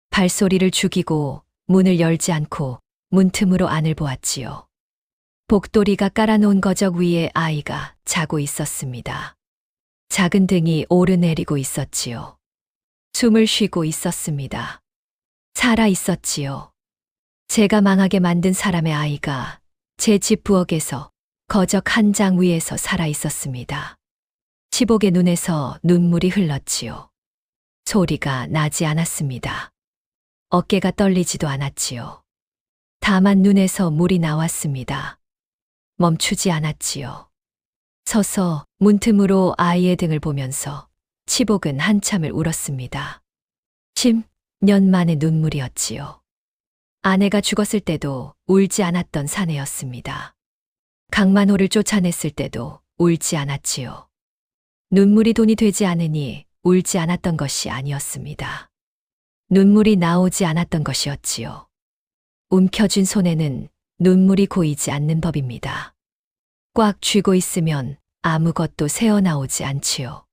발소리를 죽이고 문을 열지 않고 문틈으로 안을 보았지요. 복도리가 깔아놓은 거적 위에 아이가 자고 있었습니다. 작은 등이 오르내리고 있었지요. 숨을 쉬고 있었습니다. 살아 있었지요. 제가 망하게 만든 사람의 아이가 제 집 부엌에서 거적 한 장 위에서 살아 있었습니다. 치복의 눈에서 눈물이 흘렀지요. 소리가 나지 않았습니다. 어깨가 떨리지도 않았지요. 다만 눈에서 물이 나왔습니다. 멈추지 않았지요. 서서 문틈으로 아이의 등을 보면서 치복은 한참을 울었습니다. 10년 만의 눈물이었지요. 아내가 죽었을 때도 울지 않았던 사내였습니다. 강만호를 쫓아냈을 때도 울지 않았지요. 눈물이 돈이 되지 않으니 울지 않았던 것이 아니었습니다. 눈물이 나오지 않았던 것이었지요. 움켜쥔 손에는 눈물이 고이지 않는 법입니다. 꽉 쥐고 있으면 아무것도 새어나오지 않지요.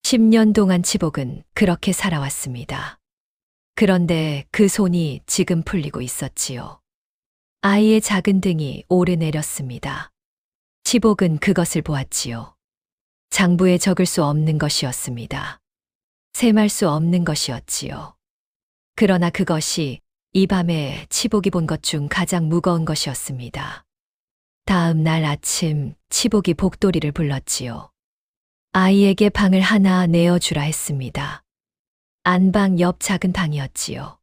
10년 동안 치복은 그렇게 살아왔습니다. 그런데 그 손이 지금 풀리고 있었지요. 아이의 작은 등이 오르내렸습니다. 치복은 그것을 보았지요. 장부에 적을 수 없는 것이었습니다. 셈할 수 없는 것이었지요. 그러나 그것이 이 밤에 치복이 본 것 중 가장 무거운 것이었습니다. 다음 날 아침 치복이 복돌이를 불렀지요. 아이에게 방을 하나 내어주라 했습니다. 안방 옆 작은 방이었지요.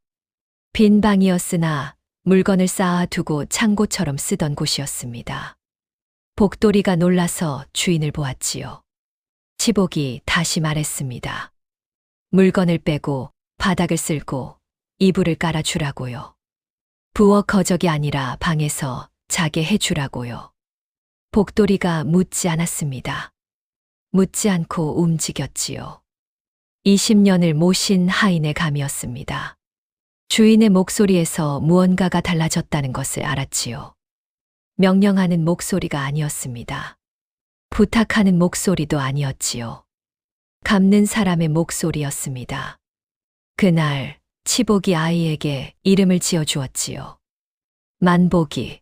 빈 방이었으나 물건을 쌓아두고 창고처럼 쓰던 곳이었습니다. 복돌이가 놀라서 주인을 보았지요. 치복이 다시 말했습니다. 물건을 빼고 바닥을 쓸고 이불을 깔아주라고요. 부엌 거적이 아니라 방에서 자게 해주라고요. 복돌이가 묻지 않았습니다. 묻지 않고 움직였지요. 20년을 모신 하인의 감이었습니다. 주인의 목소리에서 무언가가 달라졌다는 것을 알았지요. 명령하는 목소리가 아니었습니다. 부탁하는 목소리도 아니었지요. 갚는 사람의 목소리였습니다. 그날 치복이 아이에게 이름을 지어주었지요. 만복이,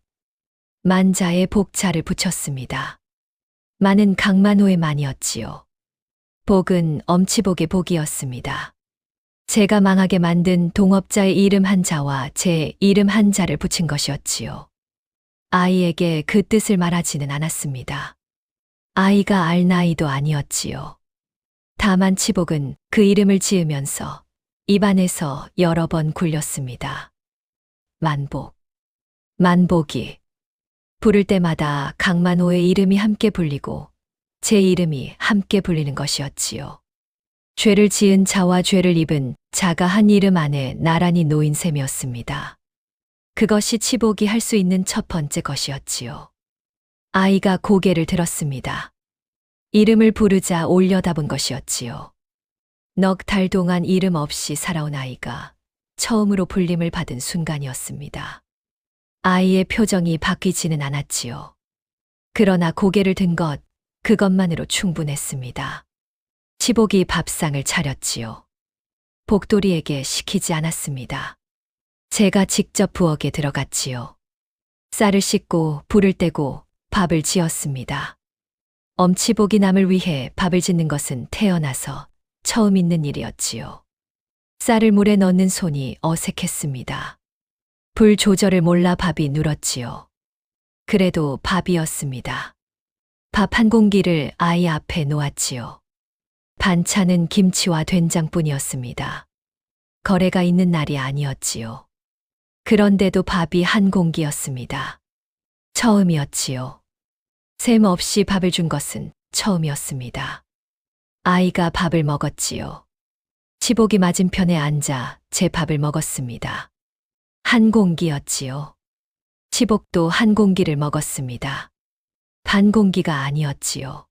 만자의 복자를 붙였습니다. 만은 강만호의 만이었지요. 복은 엄치복의 복이었습니다. 제가 망하게 만든 동업자의 이름 한자와 제 이름 한자를 붙인 것이었지요. 아이에게 그 뜻을 말하지는 않았습니다. 아이가 알 나이도 아니었지요. 다만 치복은 그 이름을 지으면서 입안에서 여러 번 굴렸습니다. 만복, 만복이. 부를 때마다 강만호의 이름이 함께 불리고 제 이름이 함께 불리는 것이었지요. 죄를 지은 자와 죄를 입은 자가 한 이름 안에 나란히 놓인 셈이었습니다. 그것이 치복이 할 수 있는 첫 번째 것이었지요. 아이가 고개를 들었습니다. 이름을 부르자 올려다본 것이었지요. 넉 달 동안 이름 없이 살아온 아이가 처음으로 불림을 받은 순간이었습니다. 아이의 표정이 바뀌지는 않았지요. 그러나 고개를 든 것, 그것만으로 충분했습니다. 치복이 밥상을 차렸지요. 복돌이에게 시키지 않았습니다. 제가 직접 부엌에 들어갔지요. 쌀을 씻고 불을 떼고 밥을 지었습니다. 엄치복이 남을 위해 밥을 짓는 것은 태어나서 처음 있는 일이었지요. 쌀을 물에 넣는 손이 어색했습니다. 불 조절을 몰라 밥이 눌었지요. 그래도 밥이었습니다. 밥 한 공기를 아이 앞에 놓았지요. 반찬은 김치와 된장뿐이었습니다. 거래가 있는 날이 아니었지요. 그런데도 밥이 한 공기였습니다. 처음이었지요. 셈 없이 밥을 준 것은 처음이었습니다. 아이가 밥을 먹었지요. 치복이 맞은편에 앉아 제 밥을 먹었습니다. 한 공기였지요. 치복도 한 공기를 먹었습니다. 반 공기가 아니었지요.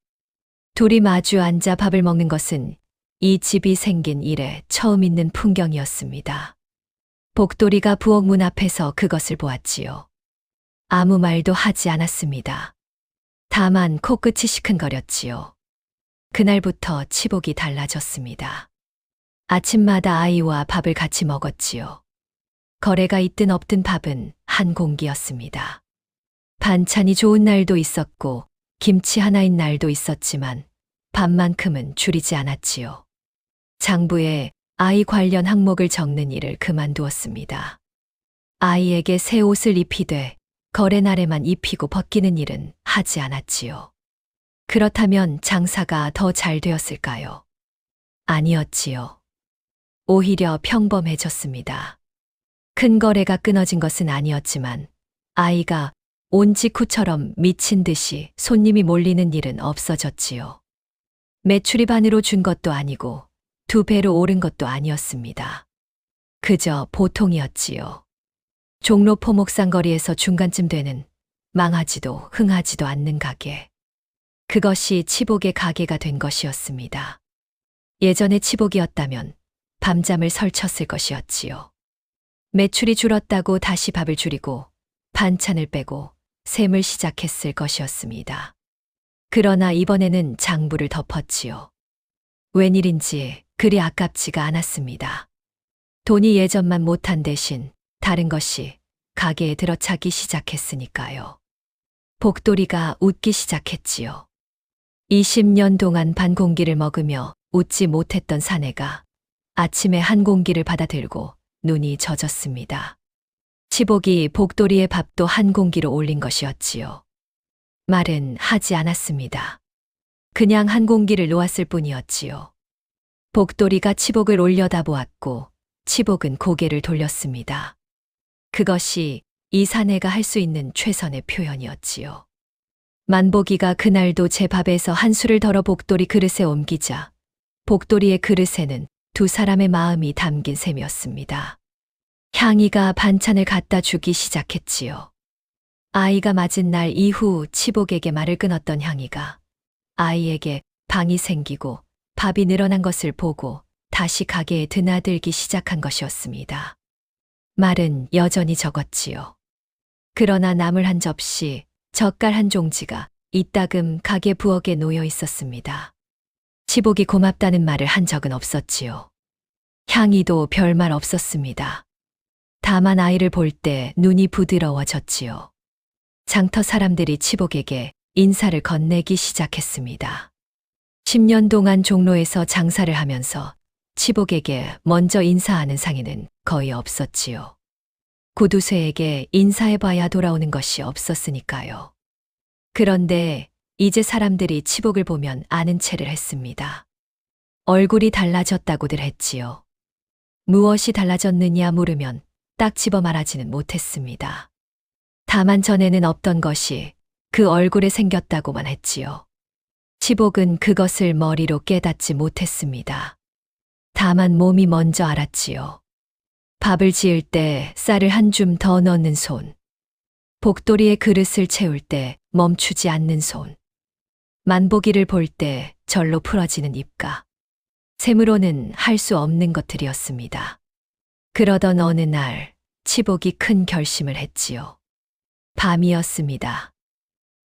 둘이 마주 앉아 밥을 먹는 것은 이 집이 생긴 이래 처음 있는 풍경이었습니다. 복돌이가 부엌 문 앞에서 그것을 보았지요. 아무 말도 하지 않았습니다. 다만 코끝이 시큰거렸지요. 그날부터 치복이 달라졌습니다. 아침마다 아이와 밥을 같이 먹었지요. 거래가 있든 없든 밥은 한 공기였습니다. 반찬이 좋은 날도 있었고 김치 하나인 날도 있었지만 밥만큼은 줄이지 않았지요. 장부에 아이 관련 항목을 적는 일을 그만두었습니다. 아이에게 새 옷을 입히되 거래 날에만 입히고 벗기는 일은 하지 않았지요. 그렇다면 장사가 더 잘 되었을까요? 아니었지요. 오히려 평범해졌습니다. 큰 거래가 끊어진 것은 아니었지만 아이가 온 직후처럼 미친 듯이 손님이 몰리는 일은 없어졌지요. 매출이 반으로 준 것도 아니고 2배로 오른 것도 아니었습니다. 그저 보통이었지요. 종로 포목상거리에서 중간쯤 되는 망하지도 흥하지도 않는 가게. 그것이 치복의 가게가 된 것이었습니다. 예전에 치복이었다면 밤잠을 설쳤을 것이었지요. 매출이 줄었다고 다시 밥을 줄이고 반찬을 빼고 셈을 시작했을 것이었습니다. 그러나 이번에는 장부를 덮었지요. 웬일인지 그리 아깝지가 않았습니다. 돈이 예전만 못한 대신 다른 것이 가게에 들어차기 시작했으니까요. 복돌이가 웃기 시작했지요. 20년 동안 반 공기를 먹으며 웃지 못했던 사내가 아침에 한 공기를 받아들고 눈이 젖었습니다. 치복이 복돌이의 밥도 한 공기로 올린 것이었지요. 말은 하지 않았습니다. 그냥 한 공기를 놓았을 뿐이었지요. 복돌이가 치복을 올려다보았고 치복은 고개를 돌렸습니다. 그것이 이 사내가 할 수 있는 최선의 표현이었지요. 만복이가 그날도 제 밥에서 한 술을 덜어 복돌이 그릇에 옮기자 복돌이의 그릇에는 두 사람의 마음이 담긴 셈이었습니다. 향이가 반찬을 갖다 주기 시작했지요. 아이가 맞은 날 이후 치복에게 말을 끊었던 향이가 아이에게 방이 생기고 밥이 늘어난 것을 보고 다시 가게에 드나들기 시작한 것이었습니다. 말은 여전히 적었지요. 그러나 나물 한 접시, 젓갈 한 종지가 이따금 가게 부엌에 놓여 있었습니다. 치복이 고맙다는 말을 한 적은 없었지요. 향이도 별말 없었습니다. 다만 아이를 볼 때 눈이 부드러워졌지요. 장터 사람들이 치복에게 인사를 건네기 시작했습니다. 10년 동안 종로에서 장사를 하면서 치복에게 먼저 인사하는 상인은 거의 없었지요. 고두쇠에게 인사해봐야 돌아오는 것이 없었으니까요. 그런데 이제 사람들이 치복을 보면 아는 체를 했습니다. 얼굴이 달라졌다고들 했지요. 무엇이 달라졌느냐 물으면 딱 집어 말하지는 못했습니다. 다만 전에는 없던 것이 그 얼굴에 생겼다고만 했지요. 치복은 그것을 머리로 깨닫지 못했습니다. 다만 몸이 먼저 알았지요. 밥을 지을 때 쌀을 한 줌 더 넣는 손. 복돌이의 그릇을 채울 때 멈추지 않는 손. 만보기를 볼 때 절로 풀어지는 입가. 셈으로는 할 수 없는 것들이었습니다. 그러던 어느 날 치복이 큰 결심을 했지요. 밤이었습니다.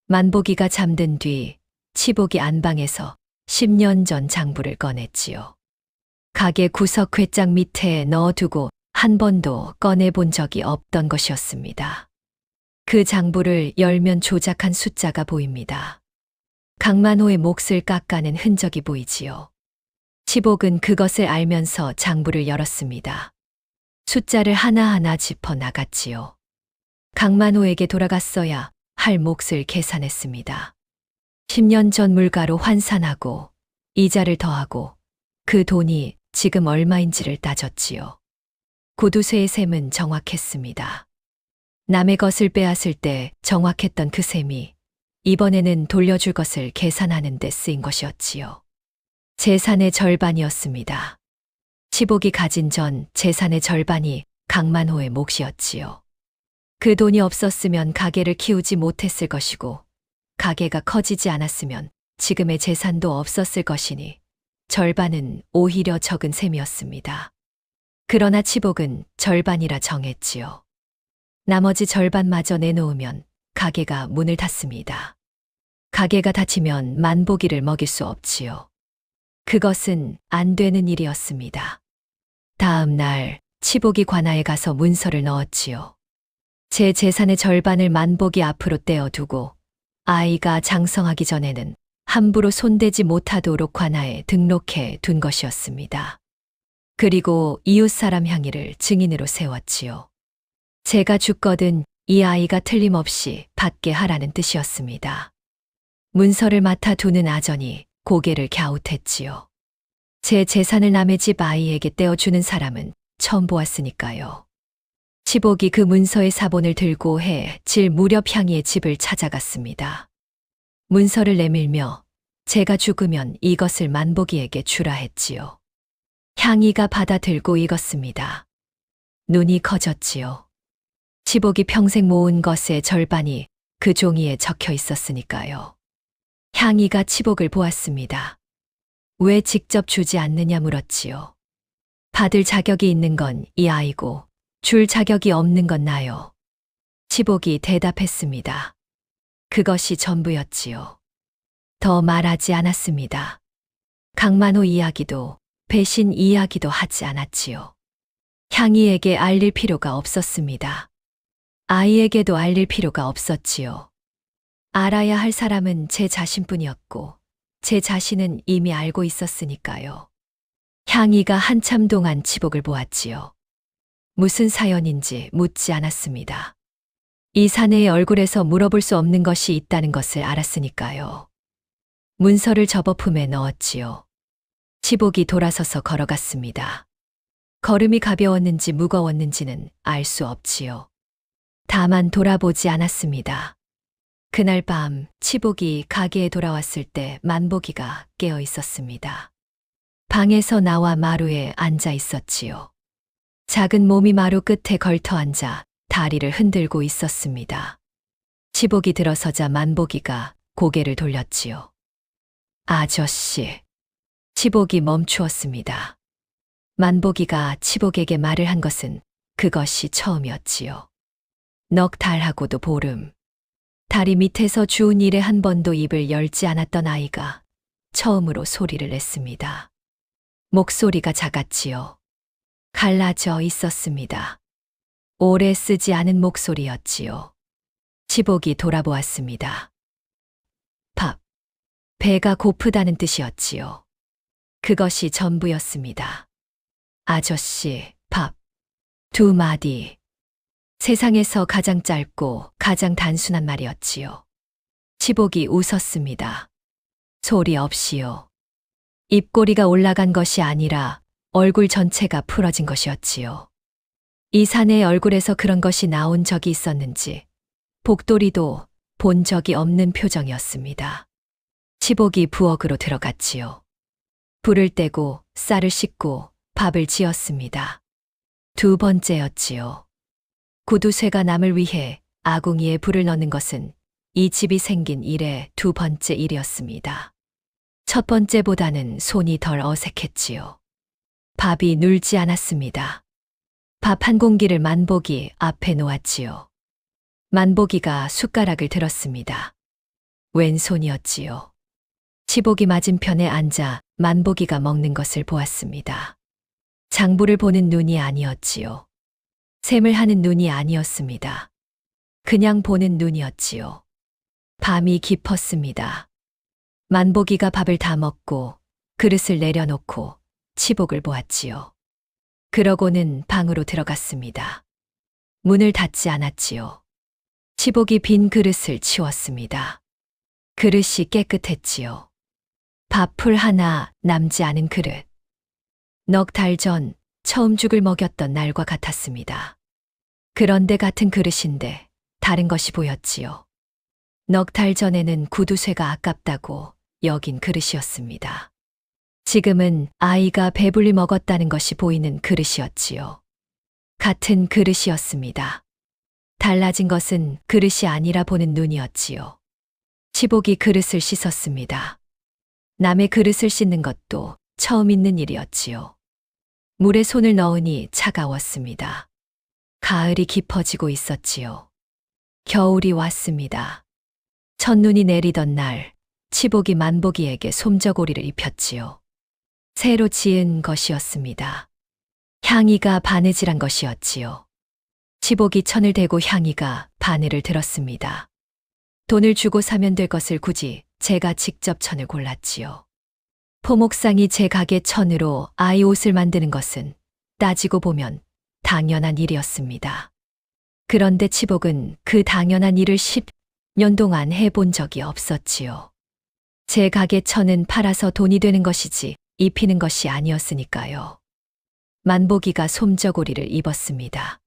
만보기가 잠든 뒤 치복이 안방에서 10년 전 장부를 꺼냈지요. 가게 구석 궤장 밑에 넣어두고 한 번도 꺼내본 적이 없던 것이었습니다. 그 장부를 열면 조작한 숫자가 보입니다. 강만호의 몫을 깎아낸 흔적이 보이지요. 치복은 그것을 알면서 장부를 열었습니다. 숫자를 하나하나 짚어 나갔지요. 강만호에게 돌아갔어야 할 몫을 계산했습니다. 10년 전 물가로 환산하고 이자를 더하고 그 돈이 지금 얼마인지를 따졌지요. 고두쇠의 셈은 정확했습니다. 남의 것을 빼앗을 때 정확했던 그 셈이 이번에는 돌려줄 것을 계산하는 데 쓰인 것이었지요. 재산의 절반이었습니다. 치복이 가진 전 재산의 절반이 강만호의 몫이었지요. 그 돈이 없었으면 가게를 키우지 못했을 것이고 가게가 커지지 않았으면 지금의 재산도 없었을 것이니 절반은 오히려 적은 셈이었습니다. 그러나 치복은 절반이라 정했지요. 나머지 절반마저 내놓으면 가게가 문을 닫습니다. 가게가 닫히면 만보기를 먹일 수 없지요. 그것은 안 되는 일이었습니다. 다음 날 치복이 관아에 가서 문서를 넣었지요. 제 재산의 절반을 만보기 앞으로 떼어두고 아이가 장성하기 전에는 함부로 손대지 못하도록 관아에 등록해 둔 것이었습니다. 그리고 이웃사람 향이를 증인으로 세웠지요. 제가 죽거든 이 아이가 틀림없이 받게 하라는 뜻이었습니다. 문서를 맡아 두는 아전이 고개를 갸웃했지요. 제 재산을 남의 집 아이에게 떼어주는 사람은 처음 보았으니까요. 치복이 그 문서의 사본을 들고 질 무렵 향이의 집을 찾아갔습니다. 문서를 내밀며 제가 죽으면 이것을 만보기에게 주라 했지요. 향이가 받아 들고 읽었습니다. 눈이 커졌지요. 치복이 평생 모은 것의 절반이 그 종이에 적혀 있었으니까요. 향이가 치복을 보았습니다. 왜 직접 주지 않느냐 물었지요. 받을 자격이 있는 건 이 아이고 줄 자격이 없는 건 나요. 치복이 대답했습니다. 그것이 전부였지요. 더 말하지 않았습니다. 강만호 이야기도 배신 이야기도 하지 않았지요. 향이에게 알릴 필요가 없었습니다. 아이에게도 알릴 필요가 없었지요. 알아야 할 사람은 제 자신뿐이었고 제 자신은 이미 알고 있었으니까요. 향이가 한참 동안 치복을 보았지요. 무슨 사연인지 묻지 않았습니다. 이 사내의 얼굴에서 물어볼 수 없는 것이 있다는 것을 알았으니까요. 문서를 접어 품에 넣었지요. 치복이 돌아서서 걸어갔습니다. 걸음이 가벼웠는지 무거웠는지는 알 수 없지요. 다만 돌아보지 않았습니다. 그날 밤 치복이 가게에 돌아왔을 때 만보기가 깨어 있었습니다. 방에서 나와 마루에 앉아 있었지요. 작은 몸이 마루 끝에 걸터 앉아 다리를 흔들고 있었습니다. 치복이 들어서자 만보기가 고개를 돌렸지요. 아저씨. 치복이 멈추었습니다. 만보기가 치복에게 말을 한 것은 그것이 처음이었지요. 넉 달하고도 보름. 다리 밑에서 주운 일에 한 번도 입을 열지 않았던 아이가 처음으로 소리를 냈습니다. 목소리가 작았지요. 갈라져 있었습니다. 오래 쓰지 않은 목소리였지요. 치복이 돌아보았습니다. 밥. 배가 고프다는 뜻이었지요. 그것이 전부였습니다. 아저씨, 밥. 두 마디. 세상에서 가장 짧고 가장 단순한 말이었지요. 치복이 웃었습니다. 소리 없이요. 입꼬리가 올라간 것이 아니라 얼굴 전체가 풀어진 것이었지요. 이 사내의 얼굴에서 그런 것이 나온 적이 있었는지 복돌이도 본 적이 없는 표정이었습니다. 치복이 부엌으로 들어갔지요. 불을 떼고 쌀을 씻고 밥을 지었습니다. 두 번째였지요. 구두쇠가 남을 위해 아궁이에 불을 넣는 것은 이 집이 생긴 이래 두 번째 일이었습니다. 첫 번째보다는 손이 덜 어색했지요. 밥이 눌지 않았습니다. 밥 한 공기를 만보기 앞에 놓았지요. 만보기가 숟가락을 들었습니다. 왼손이었지요. 치복이 맞은편에 앉아 만보기가 먹는 것을 보았습니다. 장부를 보는 눈이 아니었지요. 셈을 하는 눈이 아니었습니다. 그냥 보는 눈이었지요. 밤이 깊었습니다. 만보기가 밥을 다 먹고 그릇을 내려놓고 치복을 보았지요. 그러고는 방으로 들어갔습니다. 문을 닫지 않았지요. 치복이 빈 그릇을 치웠습니다. 그릇이 깨끗했지요. 밥풀 하나 남지 않은 그릇. 넉 달 전 처음 죽을 먹였던 날과 같았습니다. 그런데 같은 그릇인데 다른 것이 보였지요. 넉 달 전에는 구두쇠가 아깝다고 여긴 그릇이었습니다. 지금은 아이가 배불리 먹었다는 것이 보이는 그릇이었지요. 같은 그릇이었습니다. 달라진 것은 그릇이 아니라 보는 눈이었지요. 치복이 그릇을 씻었습니다. 남의 그릇을 씻는 것도 처음 있는 일이었지요. 물에 손을 넣으니 차가웠습니다. 가을이 깊어지고 있었지요. 겨울이 왔습니다. 첫눈이 내리던 날, 치복이 만복이에게 솜저고리를 입혔지요. 새로 지은 것이었습니다. 향이가 바느질한 것이었지요. 치복이 천을 대고 향이가 바늘을 들었습니다. 돈을 주고 사면 될 것을 굳이 제가 직접 천을 골랐지요. 포목상이 제 가게 천으로 아이 옷을 만드는 것은 따지고 보면 당연한 일이었습니다. 그런데 치복은 그 당연한 일을 10년 동안 해본 적이 없었지요. 제 가게 천은 팔아서 돈이 되는 것이지 입히는 것이 아니었으니까요. 만복이가 솜저고리를 입었습니다.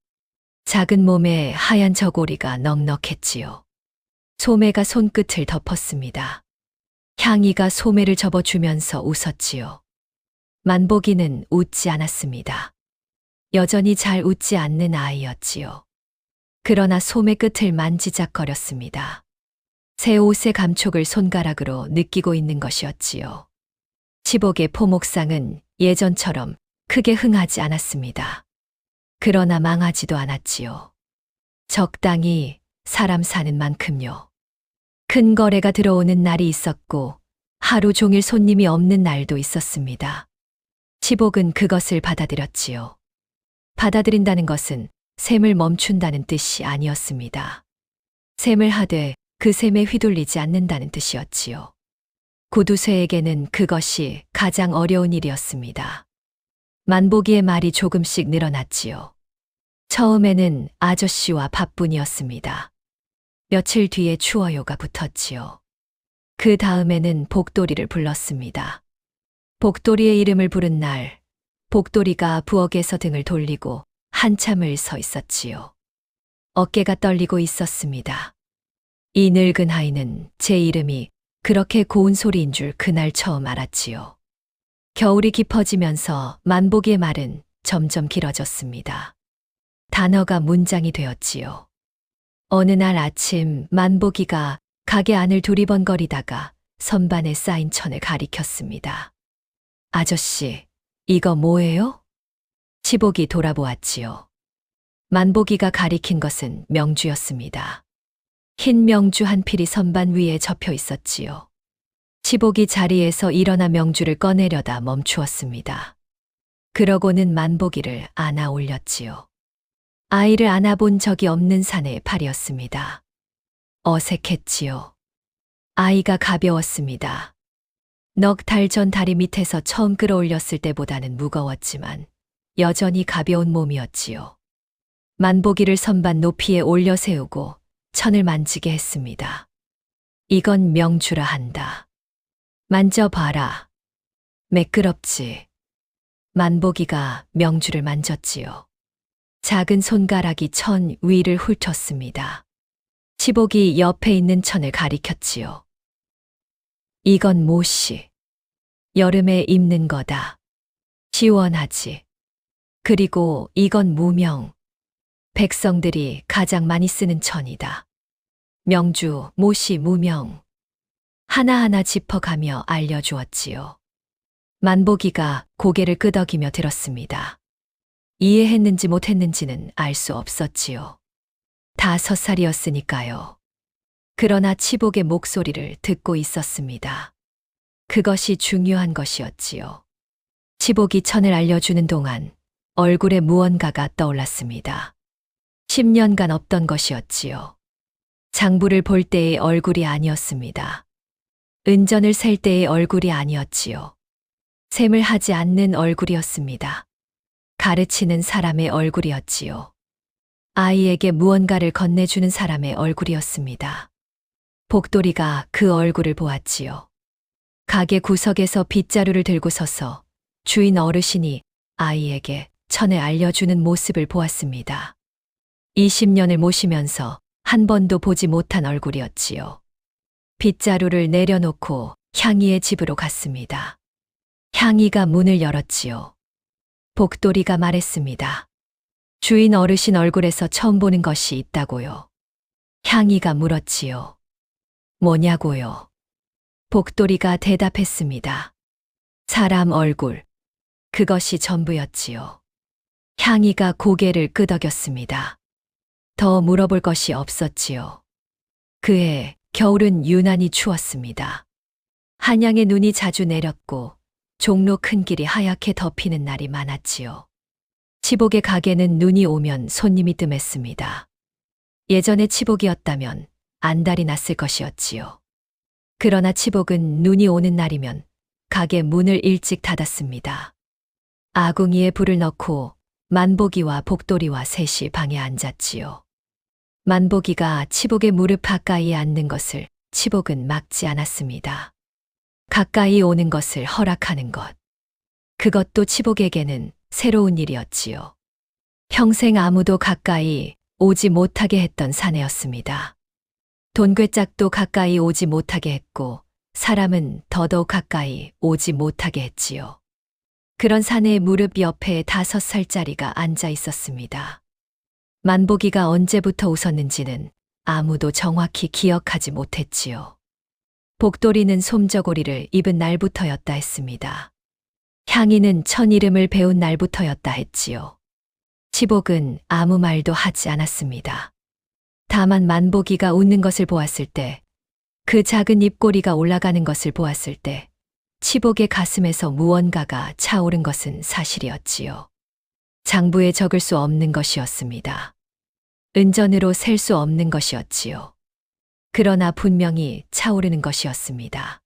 작은 몸에 하얀 저고리가 넉넉했지요. 소매가 손끝을 덮었습니다. 향이가 소매를 접어주면서 웃었지요. 만복이는 웃지 않았습니다. 여전히 잘 웃지 않는 아이였지요. 그러나 소매 끝을 만지작거렸습니다. 새 옷의 감촉을 손가락으로 느끼고 있는 것이었지요. 치복의 포목상은 예전처럼 크게 흥하지 않았습니다. 그러나 망하지도 않았지요. 적당히 사람 사는 만큼요. 큰 거래가 들어오는 날이 있었고 하루 종일 손님이 없는 날도 있었습니다. 치복은 그것을 받아들였지요. 받아들인다는 것은 셈을 멈춘다는 뜻이 아니었습니다. 셈을 하되 그 셈에 휘둘리지 않는다는 뜻이었지요. 구두쇠에게는 그것이 가장 어려운 일이었습니다. 만복이의 말이 조금씩 늘어났지요. 처음에는 아저씨와 밥뿐이었습니다. 며칠 뒤에 추워요가 붙었지요. 그 다음에는 복돌이를 불렀습니다. 복돌이의 이름을 부른 날, 복돌이가 부엌에서 등을 돌리고 한참을 서 있었지요. 어깨가 떨리고 있었습니다. 이 늙은 아이는 제 이름이 그렇게 고운 소리인 줄 그날 처음 알았지요. 겨울이 깊어지면서 만복이의 말은 점점 길어졌습니다. 단어가 문장이 되었지요. 어느 날 아침 만복이가 가게 안을 두리번거리다가 선반에 쌓인 천을 가리켰습니다. 아저씨, 이거 뭐예요? 치복이 돌아보았지요. 만복이가 가리킨 것은 명주였습니다. 흰 명주 한 필이 선반 위에 접혀 있었지요. 치복이 자리에서 일어나 명주를 꺼내려다 멈추었습니다. 그러고는 만복이를 안아 올렸지요. 아이를 안아본 적이 없는 사내의 팔이었습니다. 어색했지요. 아이가 가벼웠습니다. 넉 달 전 다리 밑에서 처음 끌어올렸을 때보다는 무거웠지만 여전히 가벼운 몸이었지요. 만복이를 선반 높이에 올려 세우고 천을 만지게 했습니다. 이건 명주라 한다. 만져봐라. 매끄럽지. 만복이가 명주를 만졌지요. 작은 손가락이 천 위를 훑었습니다. 치복이 옆에 있는 천을 가리켰지요. 이건 못이. 여름에 입는 거다. 시원하지. 그리고 이건 무명. 백성들이 가장 많이 쓰는 천이다. 명주, 못이, 무명. 하나하나 짚어가며 알려주었지요. 만복이가 고개를 끄덕이며 들었습니다. 이해했는지 못했는지는 알 수 없었지요. 5살이었으니까요. 그러나 치복의 목소리를 듣고 있었습니다. 그것이 중요한 것이었지요. 치복이 천을 알려주는 동안 얼굴에 무언가가 떠올랐습니다. 10년간 없던 것이었지요. 장부를 볼 때의 얼굴이 아니었습니다. 은전을 셀 때의 얼굴이 아니었지요. 셈을 하지 않는 얼굴이었습니다. 가르치는 사람의 얼굴이었지요. 아이에게 무언가를 건네주는 사람의 얼굴이었습니다. 복돌이가 그 얼굴을 보았지요. 가게 구석에서 빗자루를 들고 서서 주인 어르신이 아이에게 천을 알려주는 모습을 보았습니다. 20년을 모시면서 한 번도 보지 못한 얼굴이었지요. 빗자루를 내려놓고 향이의 집으로 갔습니다. 향이가 문을 열었지요. 복돌이가 말했습니다. 주인 어르신 얼굴에서 처음 보는 것이 있다고요. 향이가 물었지요. 뭐냐고요. 복돌이가 대답했습니다. 사람 얼굴. 그것이 전부였지요. 향이가 고개를 끄덕였습니다. 더 물어볼 것이 없었지요. 그해 겨울은 유난히 추웠습니다. 한양의 눈이 자주 내렸고 종로 큰 길이 하얗게 덮이는 날이 많았지요. 치복의 가게는 눈이 오면 손님이 뜸했습니다. 예전에 치복이었다면 안달이 났을 것이었지요. 그러나 치복은 눈이 오는 날이면 가게 문을 일찍 닫았습니다. 아궁이에 불을 넣고 만보기와 복돌이와 셋이 방에 앉았지요. 만보기가 치복의 무릎 가까이에 앉는 것을 치복은 막지 않았습니다. 가까이 오는 것을 허락하는 것. 그것도 치복에게는 새로운 일이었지요. 평생 아무도 가까이 오지 못하게 했던 사내였습니다. 돈괴짝도 가까이 오지 못하게 했고 사람은 더더욱 가까이 오지 못하게 했지요. 그런 사내의 무릎 옆에 5살짜리가 앉아 있었습니다. 만보기가 언제부터 웃었는지는 아무도 정확히 기억하지 못했지요. 복돌이는 솜저고리를 입은 날부터였다 했습니다. 향이는 천 이름을 배운 날부터였다 했지요. 치복은 아무 말도 하지 않았습니다. 다만 만보기가 웃는 것을 보았을 때, 그 작은 입꼬리가 올라가는 것을 보았을 때, 치복의 가슴에서 무언가가 차오른 것은 사실이었지요. 장부에 적을 수 없는 것이었습니다. 은전으로 셀 수 없는 것이었지요. 그러나 분명히 차오르는 것이었습니다.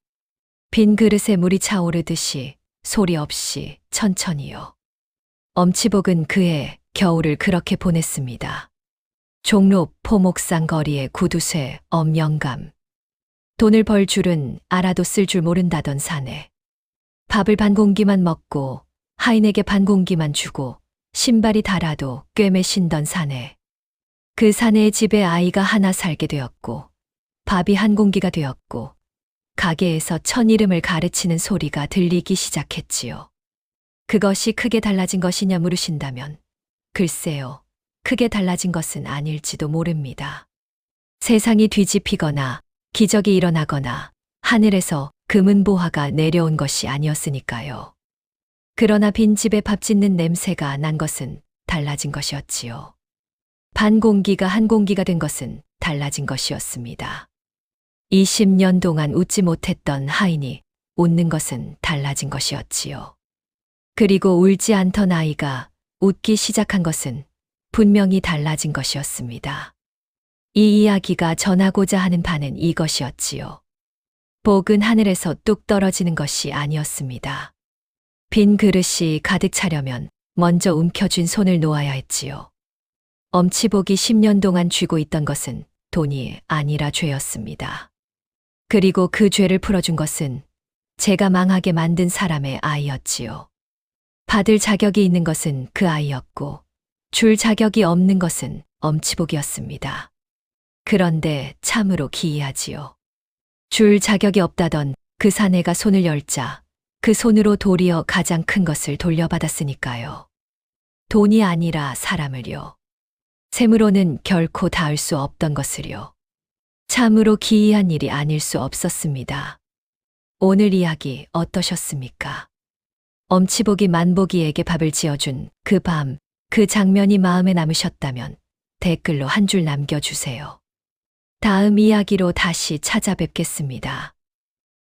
빈 그릇에 물이 차오르듯이 소리 없이 천천히요. 엄치복은 그해 겨울을 그렇게 보냈습니다. 종로 포목산 거리의 구두쇠 엄영감. 돈을 벌 줄은 알아도 쓸 줄 모른다던 사내. 밥을 반 공기만 먹고 하인에게 반 공기만 주고 신발이 닳아도 꿰매 신던 사내. 그 사내의 집에 아이가 하나 살게 되었고 밥이 한 공기가 되었고 가게에서 천 이름을 가르치는 소리가 들리기 시작했지요. 그것이 크게 달라진 것이냐 물으신다면 글쎄요. 크게 달라진 것은 아닐지도 모릅니다. 세상이 뒤집히거나 기적이 일어나거나 하늘에서 금은보화가 내려온 것이 아니었으니까요. 그러나 빈집에 밥 짓는 냄새가 난 것은 달라진 것이었지요. 반 공기가 한 공기가 된 것은 달라진 것이었습니다. 20년 동안 웃지 못했던 하인이 웃는 것은 달라진 것이었지요. 그리고 울지 않던 아이가 웃기 시작한 것은 분명히 달라진 것이었습니다. 이 이야기가 전하고자 하는 바는 이것이었지요. 복은 하늘에서 뚝 떨어지는 것이 아니었습니다. 빈 그릇이 가득 차려면 먼저 움켜쥔 손을 놓아야 했지요. 엄치복이 10년 동안 쥐고 있던 것은 돈이 아니라 죄였습니다. 그리고 그 죄를 풀어준 것은 제가 망하게 만든 사람의 아이였지요. 받을 자격이 있는 것은 그 아이였고 줄 자격이 없는 것은 엄치복이었습니다. 그런데 참으로 기이하지요. 줄 자격이 없다던 그 사내가 손을 열자 그 손으로 도리어 가장 큰 것을 돌려받았으니까요. 돈이 아니라 사람을요. 셈으로는 결코 닿을 수 없던 것을요. 참으로 기이한 일이 아닐 수 없었습니다. 오늘 이야기 어떠셨습니까? 엄치복이 만보기에게 밥을 지어준 그 밤, 그 장면이 마음에 남으셨다면 댓글로 한 줄 남겨주세요. 다음 이야기로 다시 찾아뵙겠습니다.